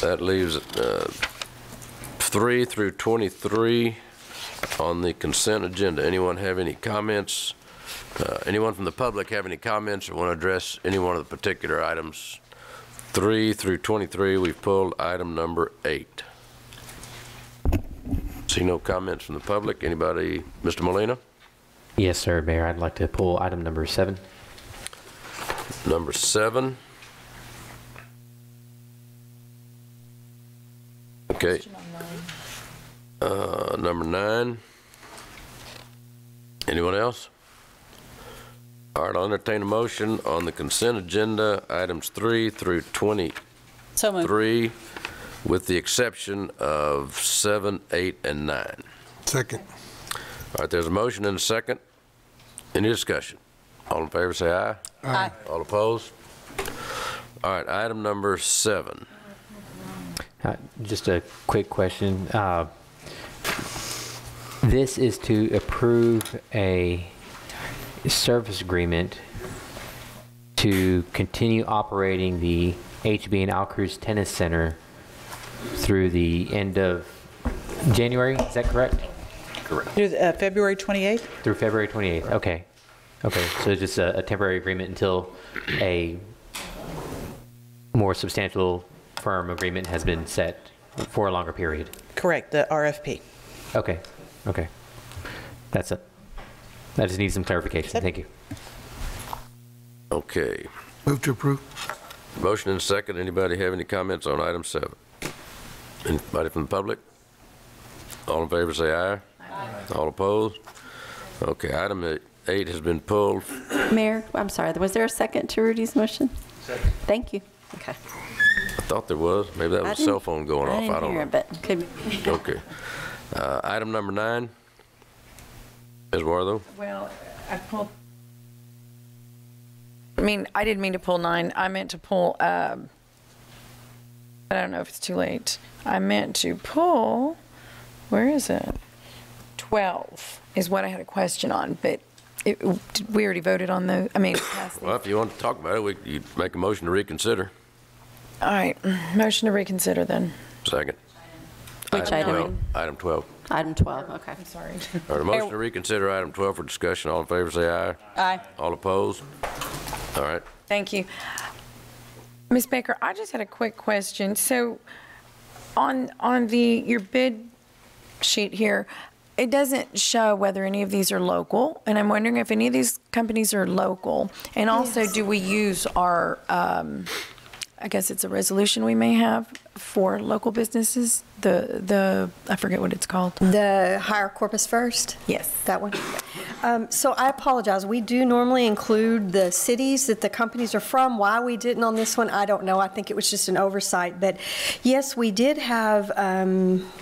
That leaves 3 through 23 on the consent agenda. Anyone have any comments? Anyone from the public have any comments or want to address any one of the particular items? 3 through 23, we've pulled item number 8. See no comments from the public. Anybody? Mr. Molina? Yes, sir, Mayor. I'd like to pull item number 7. Number 7. Okay. Number 9. Anyone else? All right, I'll entertain a motion on the consent agenda, items 3 through 23, with the exception of 7, 8, and 9. Second. All right, there's a motion and a second. Any discussion? All in favor say aye. Aye. All opposed? All right, item number 7. Just a quick question. This is to approve a service agreement to continue operating the HB and Alcruz Tennis Center through the end of January. Is that correct? Correct. Through February 28th? Through February 28th. Okay. Okay. So it's just a temporary agreement until a more substantial firm agreement has been set for a longer period. Correct. The RFP. Okay. Okay. That's it. I just need some clarification. Thank you. Okay. Move to approve. Motion and second. Anybody have any comments on item 7? Anybody from the public? All in favor say aye. Aye. All opposed? Okay, item 8 has been pulled. Mayor, I'm sorry. Was there a second to Rudy's motion? Second. Thank you. Okay. I thought there was. Maybe that was a cell phone going off. I don't know. But could be. Okay. Item number 9. Ms. Warthoe? Well, I pulled. I mean, I didn't mean to pull 9. I meant to pull. I don't know if it's too late. I meant to pull. Where is it? 12 is what I had a question on, but we already voted on those. I mean, well, if you want to talk about it, you make a motion to reconsider. All right, motion to reconsider then. Second. Which item? 12. Item 12. Item 12, okay. I'm sorry. All right, a motion to reconsider item 12 for discussion. All in favor say aye. Aye. All opposed? All right. Thank you. Ms. Baker, I just had a quick question. So on your bid sheet here, it doesn't show whether any of these are local, and I'm wondering if any of these companies are local. And also, Yes. do we use our, I guess it's a resolution we may have for local businesses? I forget what it's called. The Hire Corpus First? Yes. That one? So I apologize. We do normally include the cities that the companies are from. Why we didn't on this one, I don't know. I think it was just an oversight. But yes, we did have,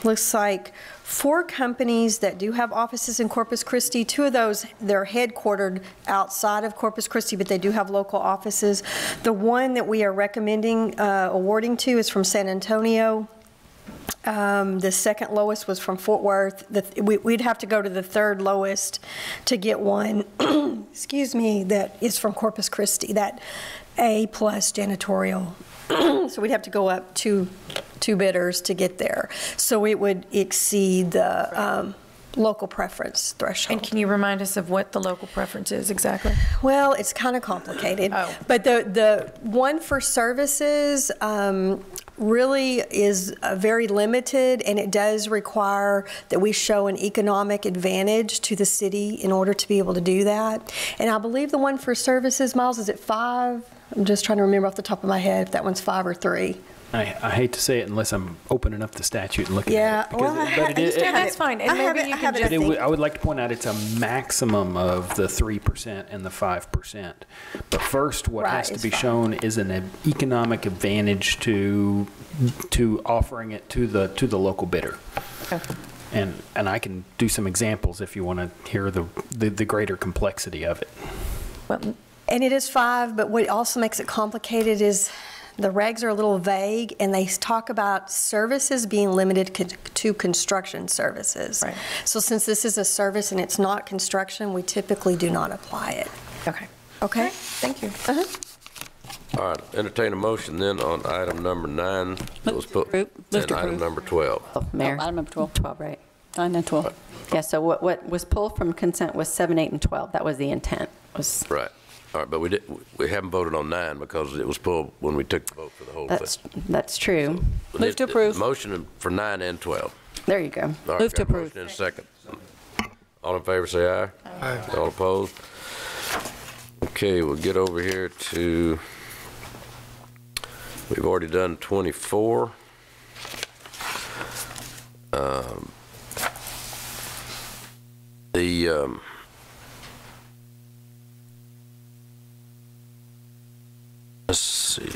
looks like 4 companies that do have offices in Corpus Christi. 2 of those, they're headquartered outside of Corpus Christi, but they do have local offices. The one that we are recommending awarding to is from San Antonio. The second lowest was from Fort Worth. We'd have to go to the third lowest to get one, excuse me, that is from Corpus Christi, that A+ janitorial. So we'd have to go up two bidders to get there. So it would exceed the local preference threshold. And can you remind us of what the local preference is exactly? Well, it's kind of complicated. But the one for services really is very limited, and it does require that we show an economic advantage to the city in order to be able to do that. And I believe the one for services, Miles, is it 5? I'm just trying to remember off the top of my head if that one's 5 or 3. I hate to say it unless I'm opening up the statute and looking Yeah, at it. well, that's fine. And maybe you can just I would like to point out it's a maximum of the 3% and the 5%. But first, what has to be shown is an economic advantage to offering it to the local bidder. Okay. And I can do some examples if you want to hear the greater complexity of it. And it is 5, but what also makes it complicated is the regs are a little vague, and they talk about services being limited to construction services. Right. So since this is a service and it's not construction, we typically do not apply it. Okay. Okay? Thank you. All right, entertain a motion then on item number 9. And item number 12. Mayor. Item number 12. 12, right. 9 and 12. Yeah, so what was pulled from consent was 7, 8, and 12. That was the intent. Right. All right, but we haven't voted on 9 because it was pulled when we took the vote for the whole thing. That's true. Move to approve. Motion for 9 and 12. There you go. All right, Move to approve. Motion and a second. All in favor, say aye. Aye. All opposed? Okay, we'll get over here to, we've already done 24. Let's see.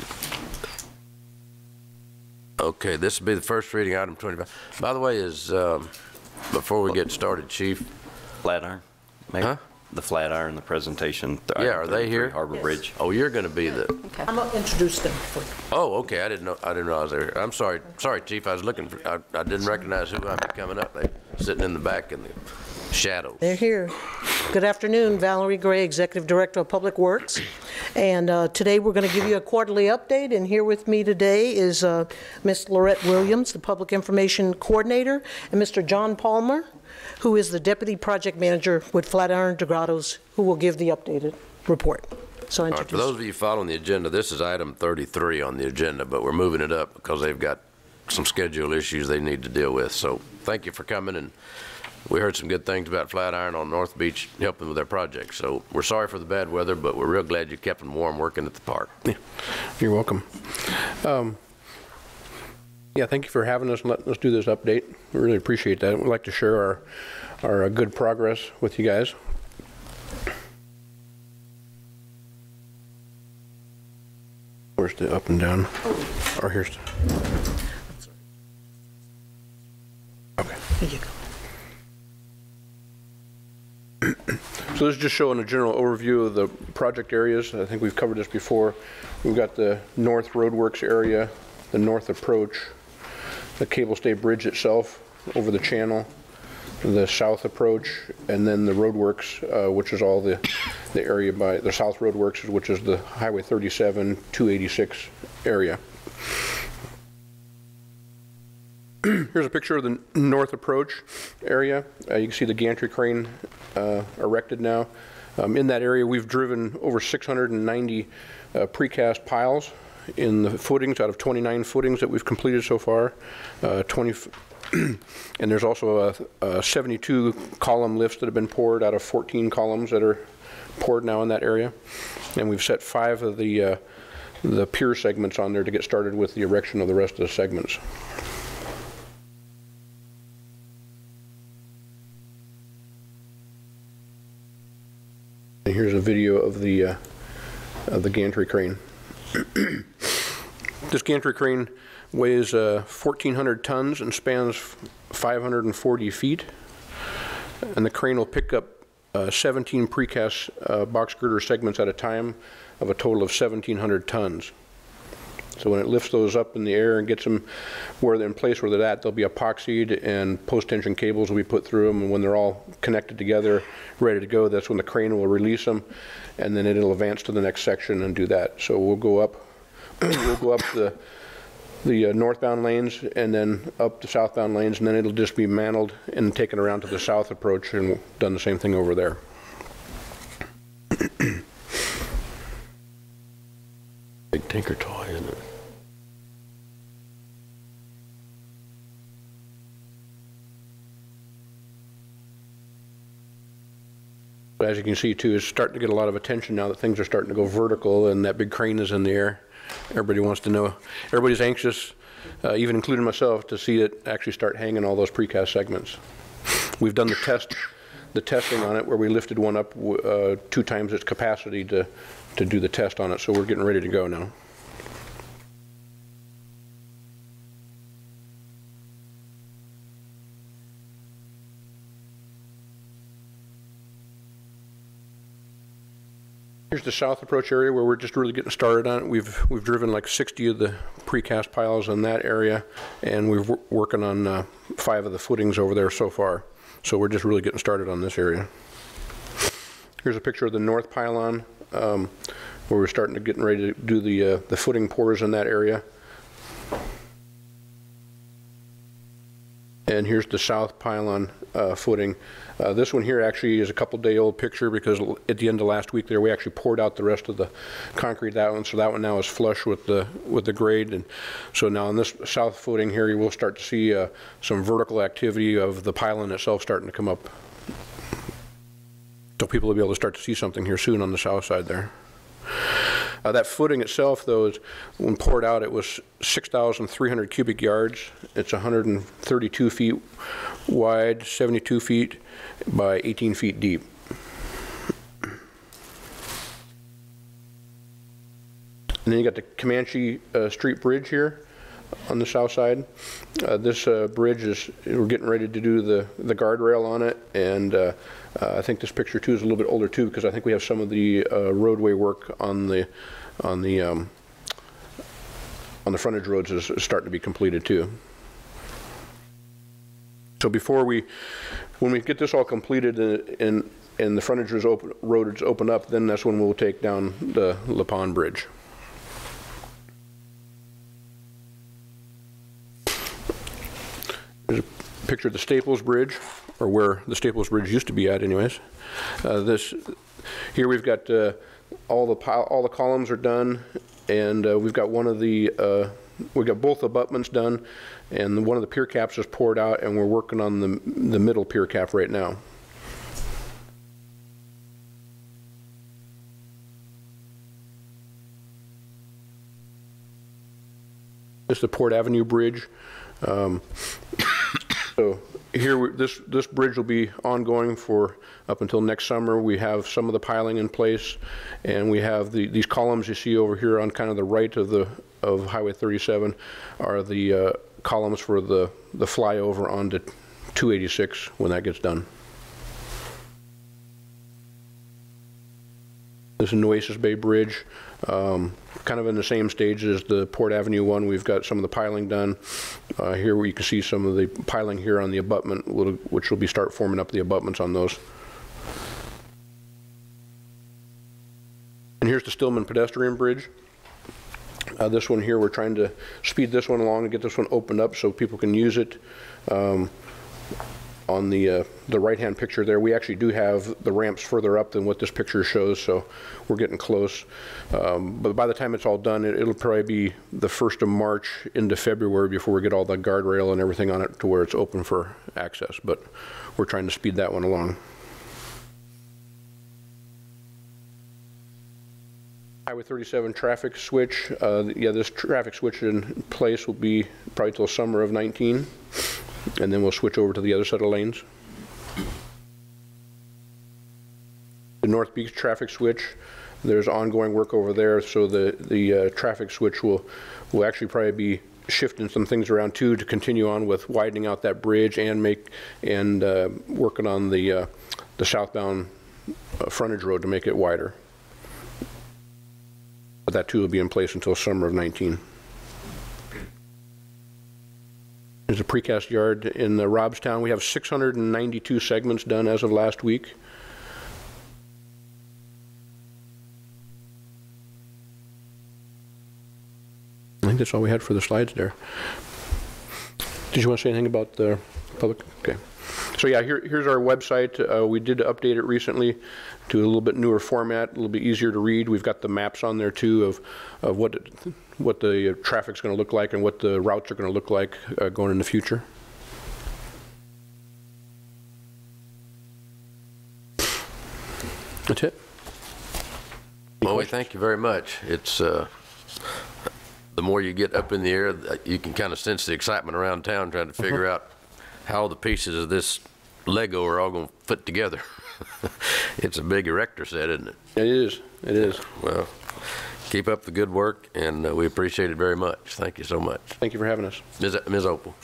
Okay, this will be the first reading, item 25. By the way, before we get started, Chief. Flatiron. Huh? The Flatiron, the presentation. Yeah, are they here? Harbor Bridge. Oh, you're going to be the. Okay. I'm going to introduce them for you. Oh, okay. I didn't know I was there. I'm sorry. Sorry, Chief. I was looking for. I didn't recognize who might be coming up. They sitting in the back in the shadows. They're here. Good afternoon, Valerie Gray, Executive Director of Public Works. And today we're going to give you a quarterly update. And here with me today is Ms. Lorette Williams, the Public Information Coordinator, and Mr. John Palmer, who is the Deputy Project Manager with Flatiron DeGrottos, who will give the updated report. So All right, for those of you following the agenda, this is item 33 on the agenda, but we're moving it up because they've got some schedule issues they need to deal with. So thank you for coming, and we heard some good things about Flatiron on North Beach helping with their project. So we're sorry for the bad weather, but we're real glad you kept them warm working at the park. Yeah, you're welcome. Yeah, thank you for having us and letting us do this update. We really appreciate that. We'd like to share our good progress with you guys. Where's the up and down? Or here's the... Okay. Here you go. So this is just showing a general overview of the project areas. I think we've covered this before. We've got the North Roadworks area, the North Approach, the Cable Stay Bridge itself over the channel, the South Approach, and then the Roadworks, which is all the area by the South Roadworks, which is the Highway 37, 286 area. Here's a picture of the North Approach area. You can see the gantry crane erected now. In that area, we've driven over 690 precast piles in the footings out of 29 footings that we've completed so far. And there's also a 72 column lifts that have been poured out of 14 columns that are poured now in that area. And we've set 5 of the pier segments on there to get started with the erection of the rest of the segments. And here's a video of the gantry crane. This gantry crane weighs 1,400 tons and spans 540 feet. And the crane will pick up 17 precast box girder segments at a time of a total of 1,700 tons. So when it lifts those up in the air and gets them where they're in place where they're at, they'll be epoxied and post-tension cables will be put through them, and when they're all connected together, ready to go, that's when the crane will release them, and then it'll advance to the next section and do that. So we'll go up, the northbound lanes and then up the southbound lanes, and then it'll just be mantled and taken around to the south approach, and we've done the same thing over there. Big tinker toy, isn't it? As you can see too, it's starting to get a lot of attention now that things are starting to go vertical and that big crane is in the air. Everybody wants to know, everybody's anxious, even including myself, to see it actually start hanging all those precast segments. We've done the testing on it where we lifted one up 2 times its capacity to do the test on it, so we're getting ready to go now. Here's the south approach area where we're just really getting started on it. We've driven like 60 of the precast piles in that area, and we're working on 5 of the footings over there so far. So we're just really getting started on this area. Here's a picture of the north pylon where we're starting to getting ready to do the footing pours in that area. And here's the south pylon footing. This one here actually is a couple-day-old picture because at the end of last week there we actually poured out the rest of the concrete that one, so that one now is flush with the grade. And so now on this south footing here you will start to see some vertical activity of the pylon itself starting to come up. So people will be able to start to see something here soon on the south side there. That footing itself, though, when poured out, it was 6,300 cubic yards. It's 132 feet wide, 72 feet by 18 feet deep. And then you got the Comanche Street Bridge here on the south side. This bridge we're getting ready to do the guardrail on it, and I think this picture too is a little bit older too because I think we have some of the roadway work on the frontage roads is starting to be completed too. So when we get this all completed and the frontage roads open up, then that's when we'll take down the La Pond Bridge. There's a picture of the Staples Bridge, or where the Staples Bridge used to be at anyways. Here we've got all the columns are done, and we've got we've got both abutments done, and one of the pier caps is poured out, and we're working on the middle pier cap right now. This is the Port Avenue Bridge. So here, this bridge will be ongoing for up until next summer. We have some of the piling in place, and we have these columns you see over here on kind of the right of Highway 37 are the columns for the flyover onto 286 when that gets done. This is Nueces Bay Bridge, kind of in the same stage as the Port Avenue one. We've got some of the piling done. Here where you can see some of the piling here on the abutment, which will be start forming up the abutments on those. And here's the Stillman Pedestrian Bridge. This one here, we're trying to speed this one along and get this one opened up so people can use it. on the right-hand picture there. We actually do have the ramps further up than what this picture shows, so we're getting close. But by the time it's all done, it'll probably be the 1st of March into February before we get all the guardrail and everything on it to where it's open for access. But we're trying to speed that one along. Highway 37 traffic switch. Yeah, this traffic switch in place will be probably till summer of 19, and then we'll switch over to the other set of lanes. The North Beach traffic switch, there's ongoing work over there, so the traffic switch will actually probably be shifting some things around too to continue on with widening out that bridge and working on the southbound frontage road to make it wider. But that too will be in place until summer of 19. There's a precast yard in Robstown. We have 692 segments done as of last week. I think that's all we had for the slides there. Did you want to say anything about the public? Okay. So yeah, here's our website. We did update it recently to a little bit newer format, a little bit easier to read. We've got the maps on there too of what the traffic's going to look like and what the routes are going to look like going in the future. That's it. Well, we thank you very much. It's the more you get up in the air, you can kind of sense the excitement around town trying to figure out how the pieces of this Lego are all going to fit together. It's a big erector set, isn't it? It is. It is. Well, keep up the good work, and we appreciate it very much. Thank you so much. Thank you for having us. Ms. Opal.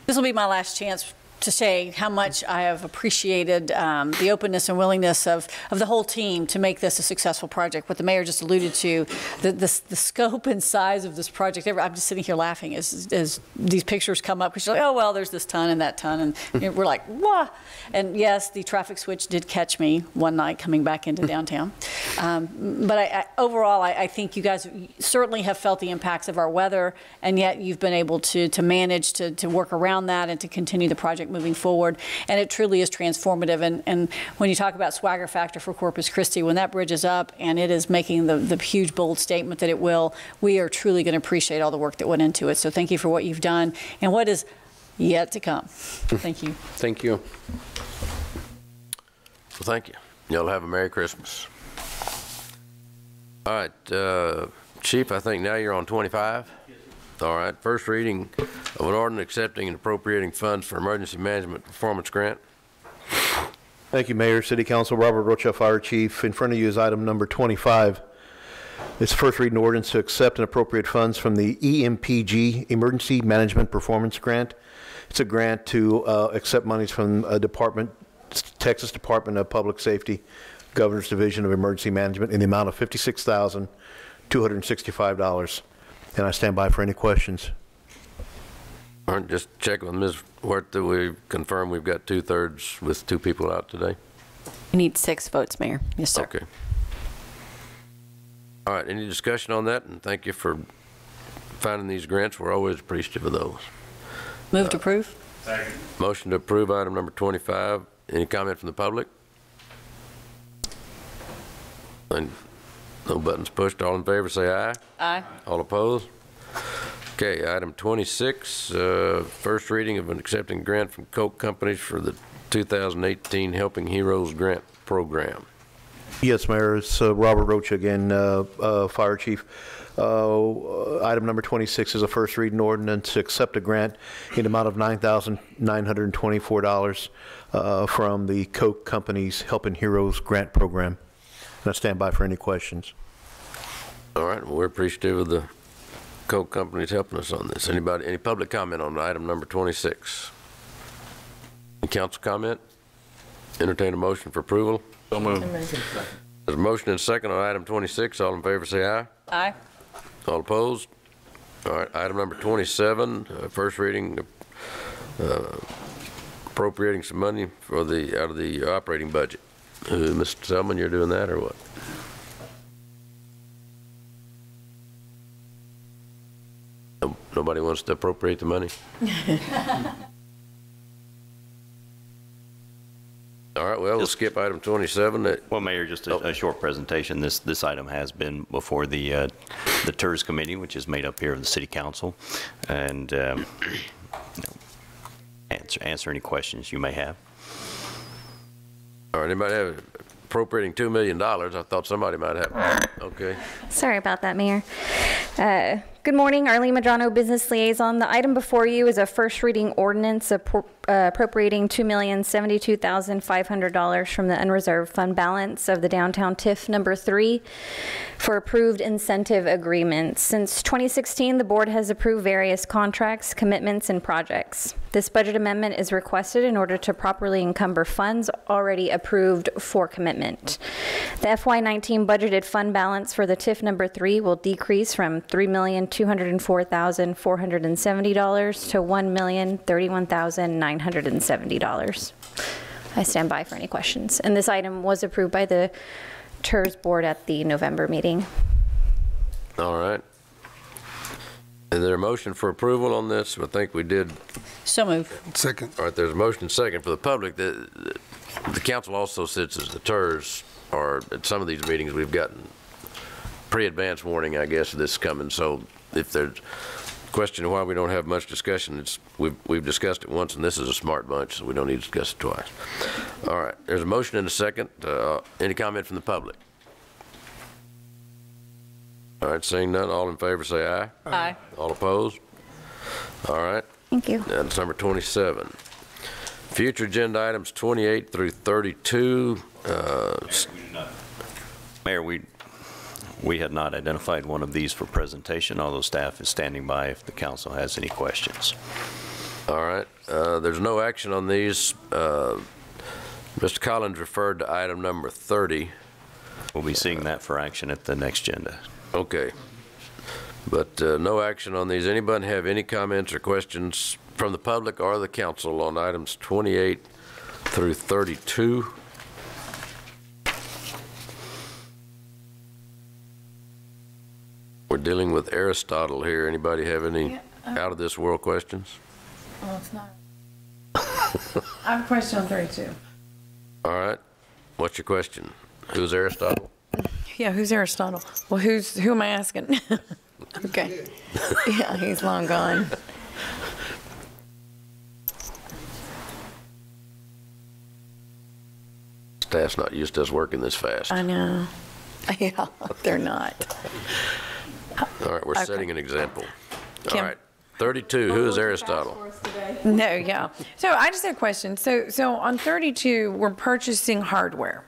This will be my last chance to say how much I have appreciated the openness and willingness of the whole team to make this a successful project. What the mayor just alluded to, the scope and size of this project. I'm just sitting here laughing as these pictures come up, because you're like, oh, well, there's this ton and that ton, and we're like, whoa. And yes, the traffic switch did catch me one night coming back into downtown. But overall, I think you guys certainly have felt the impacts of our weather, and yet you've been able to manage to work around that and to continue the project moving forward. And it truly is transformative. And when you talk about swagger factor for Corpus Christi, when that bridge is up and it is making the huge, bold statement that it will, we are truly going to appreciate all the work that went into it. So thank you for what you've done and what is yet to come. Thank you. Thank you. Well, thank you. Y'all have a Merry Christmas. All right, Chief, I think now you're on 25. All right, first reading of an ordinance accepting and appropriating funds for emergency management performance grant. Thank you, Mayor, City Council. Robert Rocha, Fire Chief. In front of you is item number 25. It's first reading ordinance to accept and appropriate funds from the EMPG Emergency Management Performance Grant. It's a grant to accept monies from a department, Texas Department of Public Safety, Governor's Division of Emergency Management, in the amount of $56,265. And I stand by for any questions. All right, just check with Ms. Huerta. We confirm we've got 2/3 with 2 people out today. We need 6 votes, Mayor. Yes, sir. Okay. All right, any discussion on that? And thank you for finding these grants. We're always appreciative of those. Move to approve. Second. Motion to approve item number 25. Any comment from the public? And no buttons pushed. All in favor, say aye. Aye. All opposed? Okay, item 26, first reading of an accepting grant from Koch companies for the 2018 Helping Heroes Grant Program. Yes, Mayor, it's Robert Rocha again, Fire Chief. Item number 26 is a first reading ordinance to accept a grant in the amount of $9,924 from the Koch companies Helping Heroes Grant Program. And I stand by for any questions. All right, well, we're appreciative of the Koch companies helping us on this. Anybody, any public comment on item number 26? Any council comment? Entertain a motion for approval. So moved. There's a motion and a second on item 26. All in favor, say aye. Aye. All opposed? All right, item number 27, first reading, appropriating some money for out of the operating budget. Mr. Selman, you're doing that or what? Nobody wants to appropriate the money? All right, well, we'll skip item 27. Well, Mayor, just a short presentation. This item has been before the TERS committee, which is made up here of the City Council, and answer any questions you may have. All right, anybody have appropriating $2 million? I thought somebody might have. Okay. Sorry about that, Mayor. Good morning, Arlene Medrano, Business Liaison. The item before you is a first reading ordinance appropriating $2,072,500 from the unreserved fund balance of the downtown TIF number 3 for approved incentive agreements. Since 2016, the board has approved various contracts, commitments, and projects. This budget amendment is requested in order to properly encumber funds already approved for commitment. The FY19 budgeted fund balance for the TIF number 3 will decrease from $3,204,470 to $1,031,970. I stand by for any questions. And this item was approved by the TERS board at the November meeting. All right. Is there a motion for approval on this? I think we did. So moved. Second. All right, there's a motion second for the public. The council also sits as the TERS, or at some of these meetings we've gotten pre-advance warning, I guess, of this coming. So if there's a question why we don't have much discussion, we've discussed it once, and this is a smart bunch, so we don't need to discuss it twice. All right, there's a motion and a second. Any comment from the public? All right, seeing none, all in favor say aye. Aye. All opposed? All right. Thank you. That's number 27. Future agenda items 28 through 32. Mayor, we had not identified one of these for presentation, although staff is standing by if the council has any questions. All right. There's no action on these. Mr. Collins referred to item number 30. We'll be seeing that for action at the next agenda. Okay. But no action on these. Anybody have any comments or questions from the public or the council on items 28 through 32? We're dealing with Aristotle here. Anybody have any out of this world questions? Well, it's not. I have a question on 32. All right. What's your question? Who's Aristotle? Yeah, who's Aristotle? Well, who am I asking? Okay. Yeah, he's long gone. Staff's not used to us working this fast. I know. Yeah, they're not. All right, we're setting an example. Kim. All right, 32, who is Aristotle? No, yeah. So I just had a question. So on 32, we're purchasing hardware,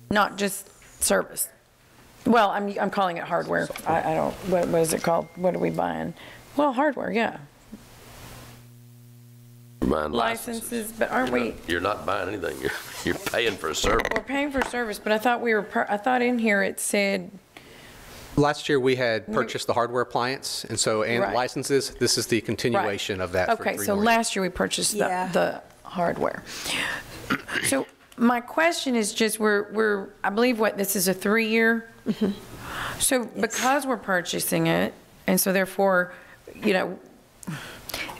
not just service. Well, I'm calling it hardware. I don't. What is it called? What are we buying? Well, hardware, yeah. We're buying Licenses, but aren't we? You're not buying anything. You're paying for a service. We're paying for service, but I thought we were. I thought in here it said. Last year, we had purchased the hardware appliance, and so, Right. licenses, this is the continuation of that. Okay, so last year we purchased the hardware. So my question is just, I believe this is a 3-year? So because we're purchasing it, and so therefore,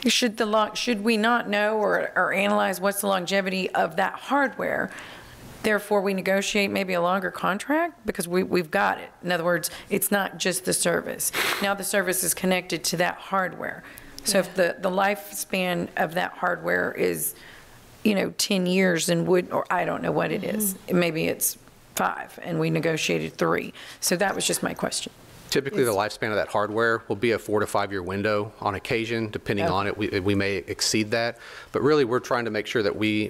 should we not know or analyze what's the longevity of that hardware? Therefore, we negotiate maybe a longer contract because we've got it. In other words, it's not just the service. Now the service is connected to that hardware. So if the lifespan of that hardware is, 10 years and or I don't know what it is. Maybe it's 5 and we negotiated 3. So that was just my question. Typically, the lifespan of that hardware will be a 4 to 5 year window. On occasion, depending on it, we may exceed that. But really, we're trying to make sure that we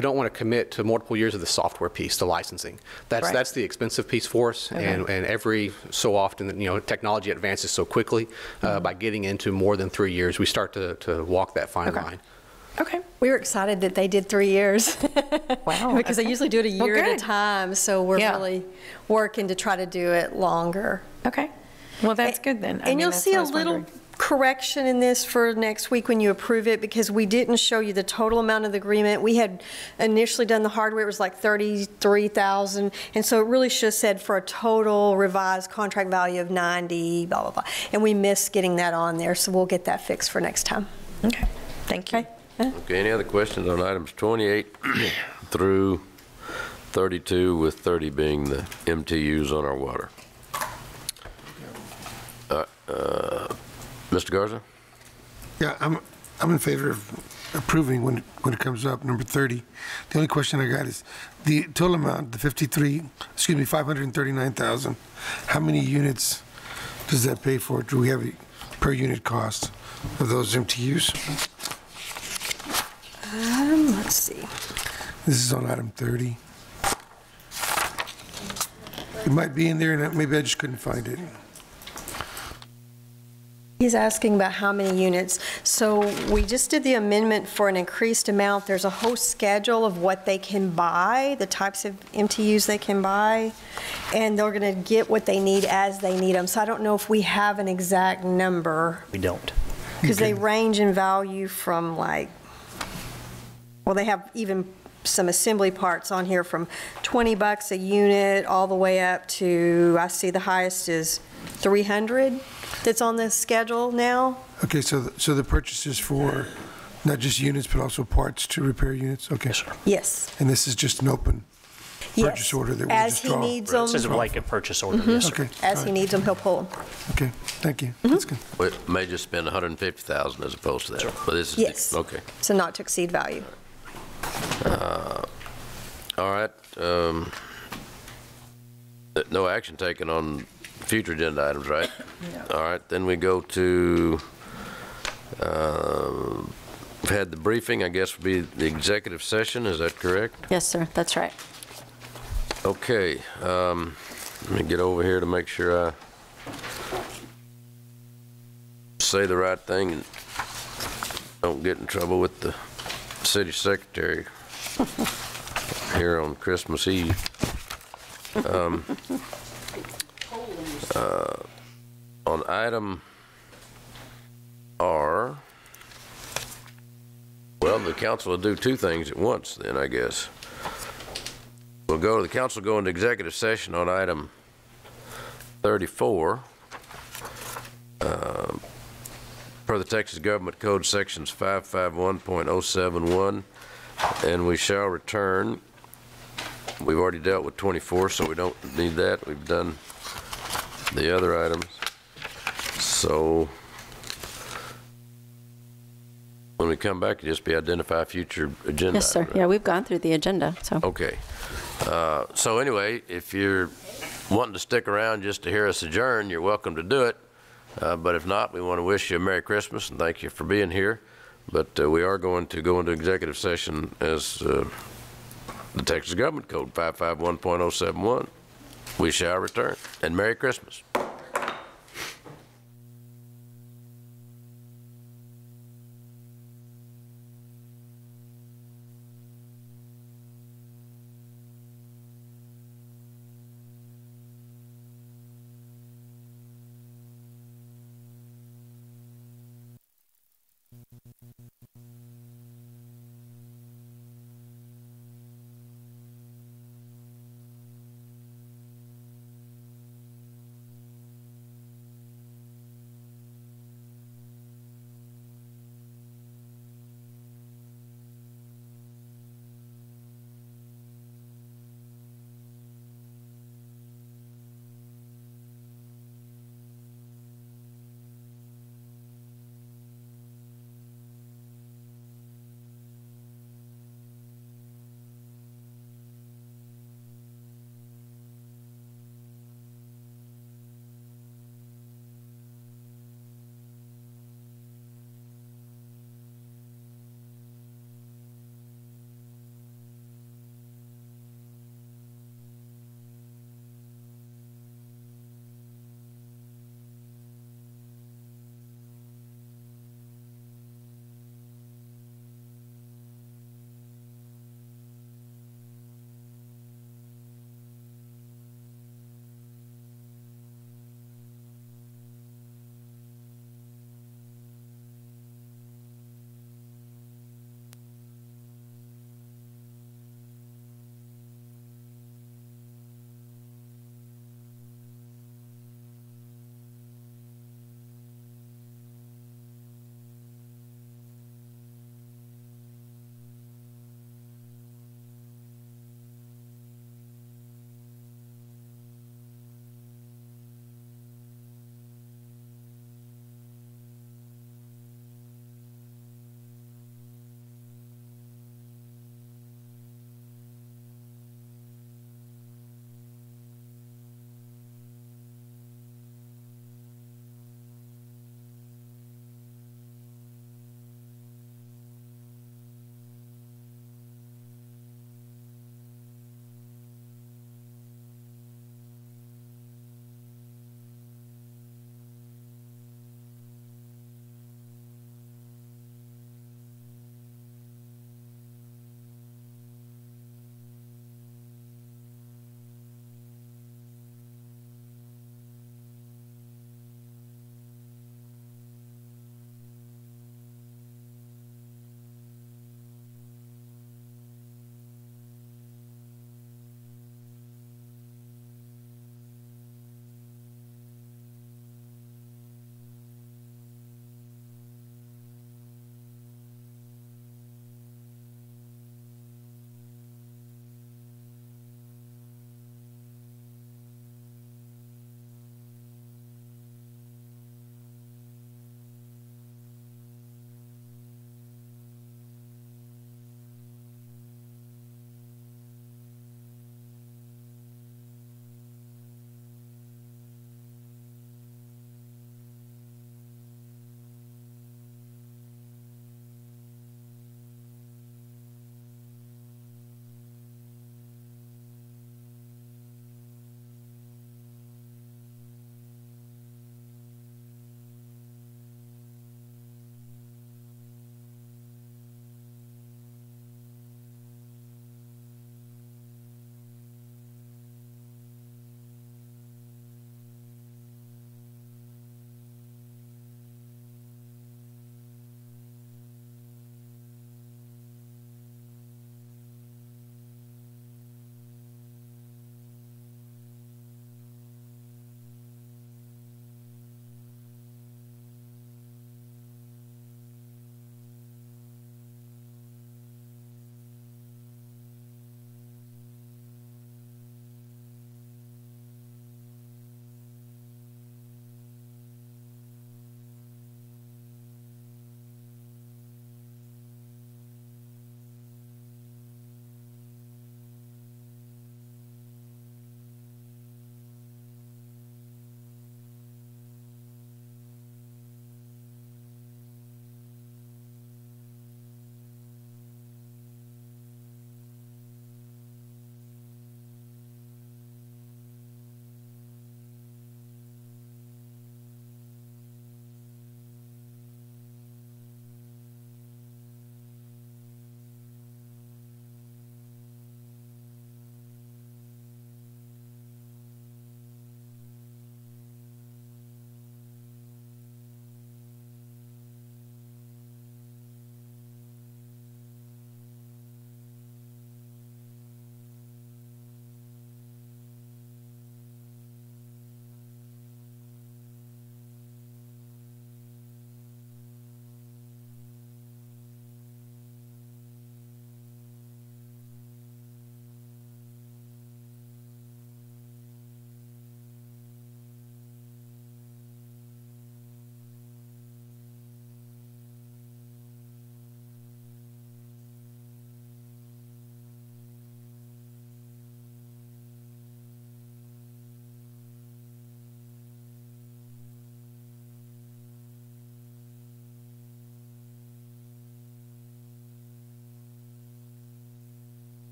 don't want to commit to multiple years of the software piece, the licensing. That's the expensive piece for us. Okay. And every so often, technology advances so quickly. By getting into more than 3 years, we start to walk that fine line. Okay. We were excited that they did 3 years. Wow. Because they usually do it a year at a good. time, so we're really working to try to do it longer. Okay. Well, that's good then. And you'll see a little correction in this for next week when you approve it, because we didn't show you the total amount of the agreement. We had initially done the hardware, it was like $33,000, and so it really should have said for a total revised contract value of $90, blah, blah, blah. And we missed getting that on there, so we'll get that fixed for next time. Okay. Thank you. Okay. Okay, any other questions on items 28 through 32, with 30 being the MTUs on our water? Mr. Garza? Yeah, I'm in favor of approving when it comes up, number 30. The only question I got is the total amount, the 539,000. How many units does that pay for? Do we have a per unit cost of those MTUs? Let's see. This is on item 30. It might be in there, and maybe I just couldn't find it. He's asking about how many units. So we just did the amendment for an increased amount. There's a whole schedule of what they can buy, the types of MTUs they can buy, and they're going to get what they need as they need them. So I don't know if we have an exact number. We don't. Because they range in value from like, well, they have even some assembly parts on here from $20 a unit all the way up to, I see the highest is 300 that's on the schedule now. Okay, so the purchase is for not just units, but also parts to repair units? Okay. Yes, sir. Yes. And this is just an open purchase order that we As just he draw? needs them. This is a blanket purchase order, Mhm. yes, sir. Okay. As he needs them, he'll pull them. Okay, thank you. That's good. We may just spend 150,000 as opposed to that. But this is Yes. okay. So not to exceed value. All right. No action taken on future agenda items, right? All right. Then we go to. We've had the briefing. I guess would be the executive session. Is that correct? Yes, sir, that's right. Okay. Let me get over here to make sure I say the right thing and don't get in trouble with the city secretary here on Christmas Eve. On item R, well, the council will do two things at once then, I guess. The council will go into executive session on item 34, per the Texas Government Code sections 551.071, and we shall return. We've already dealt with 24, so we don't need that. We've done the other items. So when we come back, it'll just be identify future agenda. Yes, sir. items. Yeah, we've gone through the agenda, so. Okay. So anyway, if you're wanting to stick around just to hear us adjourn, you're welcome to do it. But if not, we want to wish you a Merry Christmas and thank you for being here. But we are going to go into executive session as the Texas Government Code 551.071. We shall return. And Merry Christmas.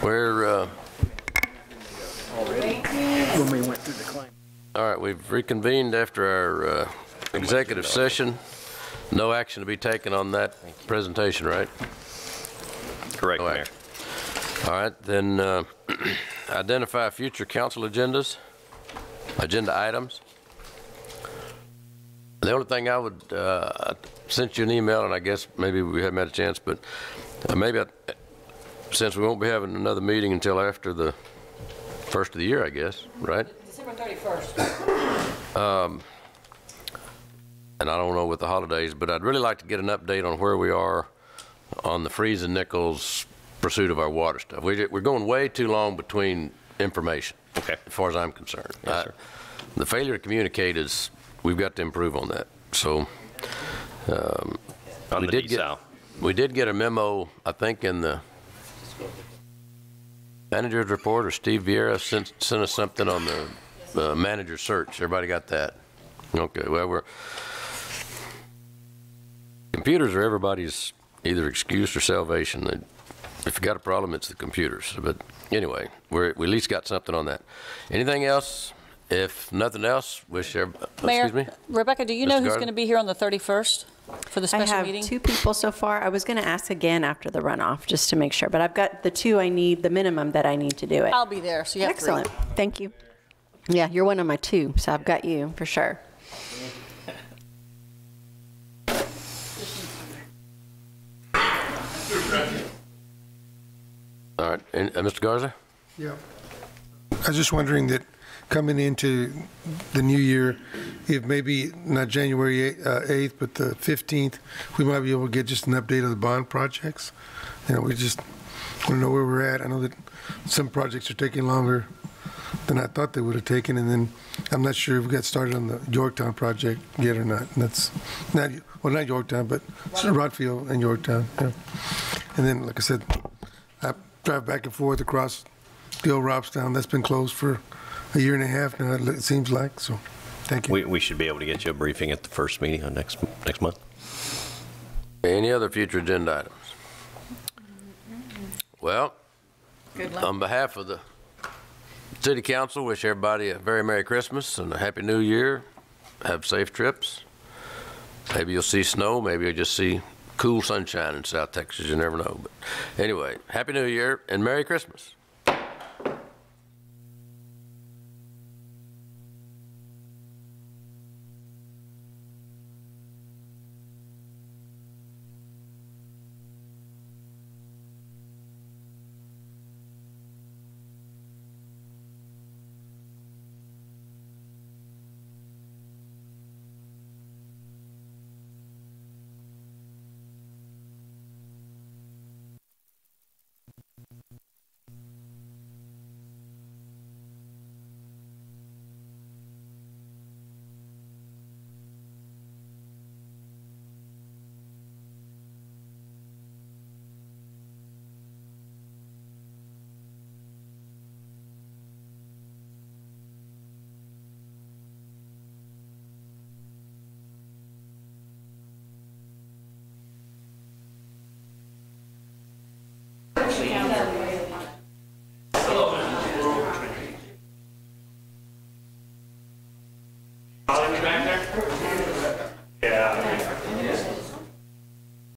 We're, When we went through the claim. all right, we've reconvened after our executive session. No action to be taken on that presentation, right? Correct, No Mayor. action. All right, then identify future council agendas, agenda items. The only thing I would, I sent you an email, and I guess maybe we haven't had a chance, but since we won't be having another meeting until after the first of the year, I guess, right? December 31st. And I don't know with the holidays, but I'd really like to get an update on where we are on the Freeze and Nichols pursuit of our water stuff. We're going way too long between information, okay, as far as I'm concerned. Yes, sir. The failure to communicate we've got to improve on that. So we did get a memo, I think, in the manager's report, or Steve Vieira sent us something on the manager search. Everybody got that? Okay, well, computers are everybody's either excuse or salvation. If you got a problem, it's the computers. But anyway, we at least got something on that. Anything else? If nothing else, Mayor, excuse me? Rebecca, do you know Mr. who's Garden? going to be here on the 31st for the special meeting? I have 2 people so far. I was going to ask again after the runoff, just to make sure. But I've got the 2 I need, the minimum that I need to do it. I'll be there, so you have Excellent. 3. Thank you. Yeah, you're one of my 2, so I've got you for sure. All right, and Mr. Garza? Yeah. I was just wondering that coming into the new year, if maybe not January 8th, but the 15th, we might be able to get just an update of the bond projects. You know, we just want to know where we're at. I know that some projects are taking longer than I thought they would have taken, and then I'm not sure if we got started on the Yorktown project yet or not. And that's not, well, not Yorktown, but Rodfield and Yorktown. Yeah. And then, like I said, I drive back and forth across the old Robstown. That's been closed for a year and a half now, it seems like. So, thank you. We should be able to get you a briefing at the first meeting on next month. Any other future agenda items? Well, on behalf of the City Council, wish everybody a very Merry Christmas and a Happy New Year. Have safe trips. Maybe you'll see snow. Maybe you'll just see cool sunshine in South Texas. You never know. But anyway, Happy New Year and Merry Christmas.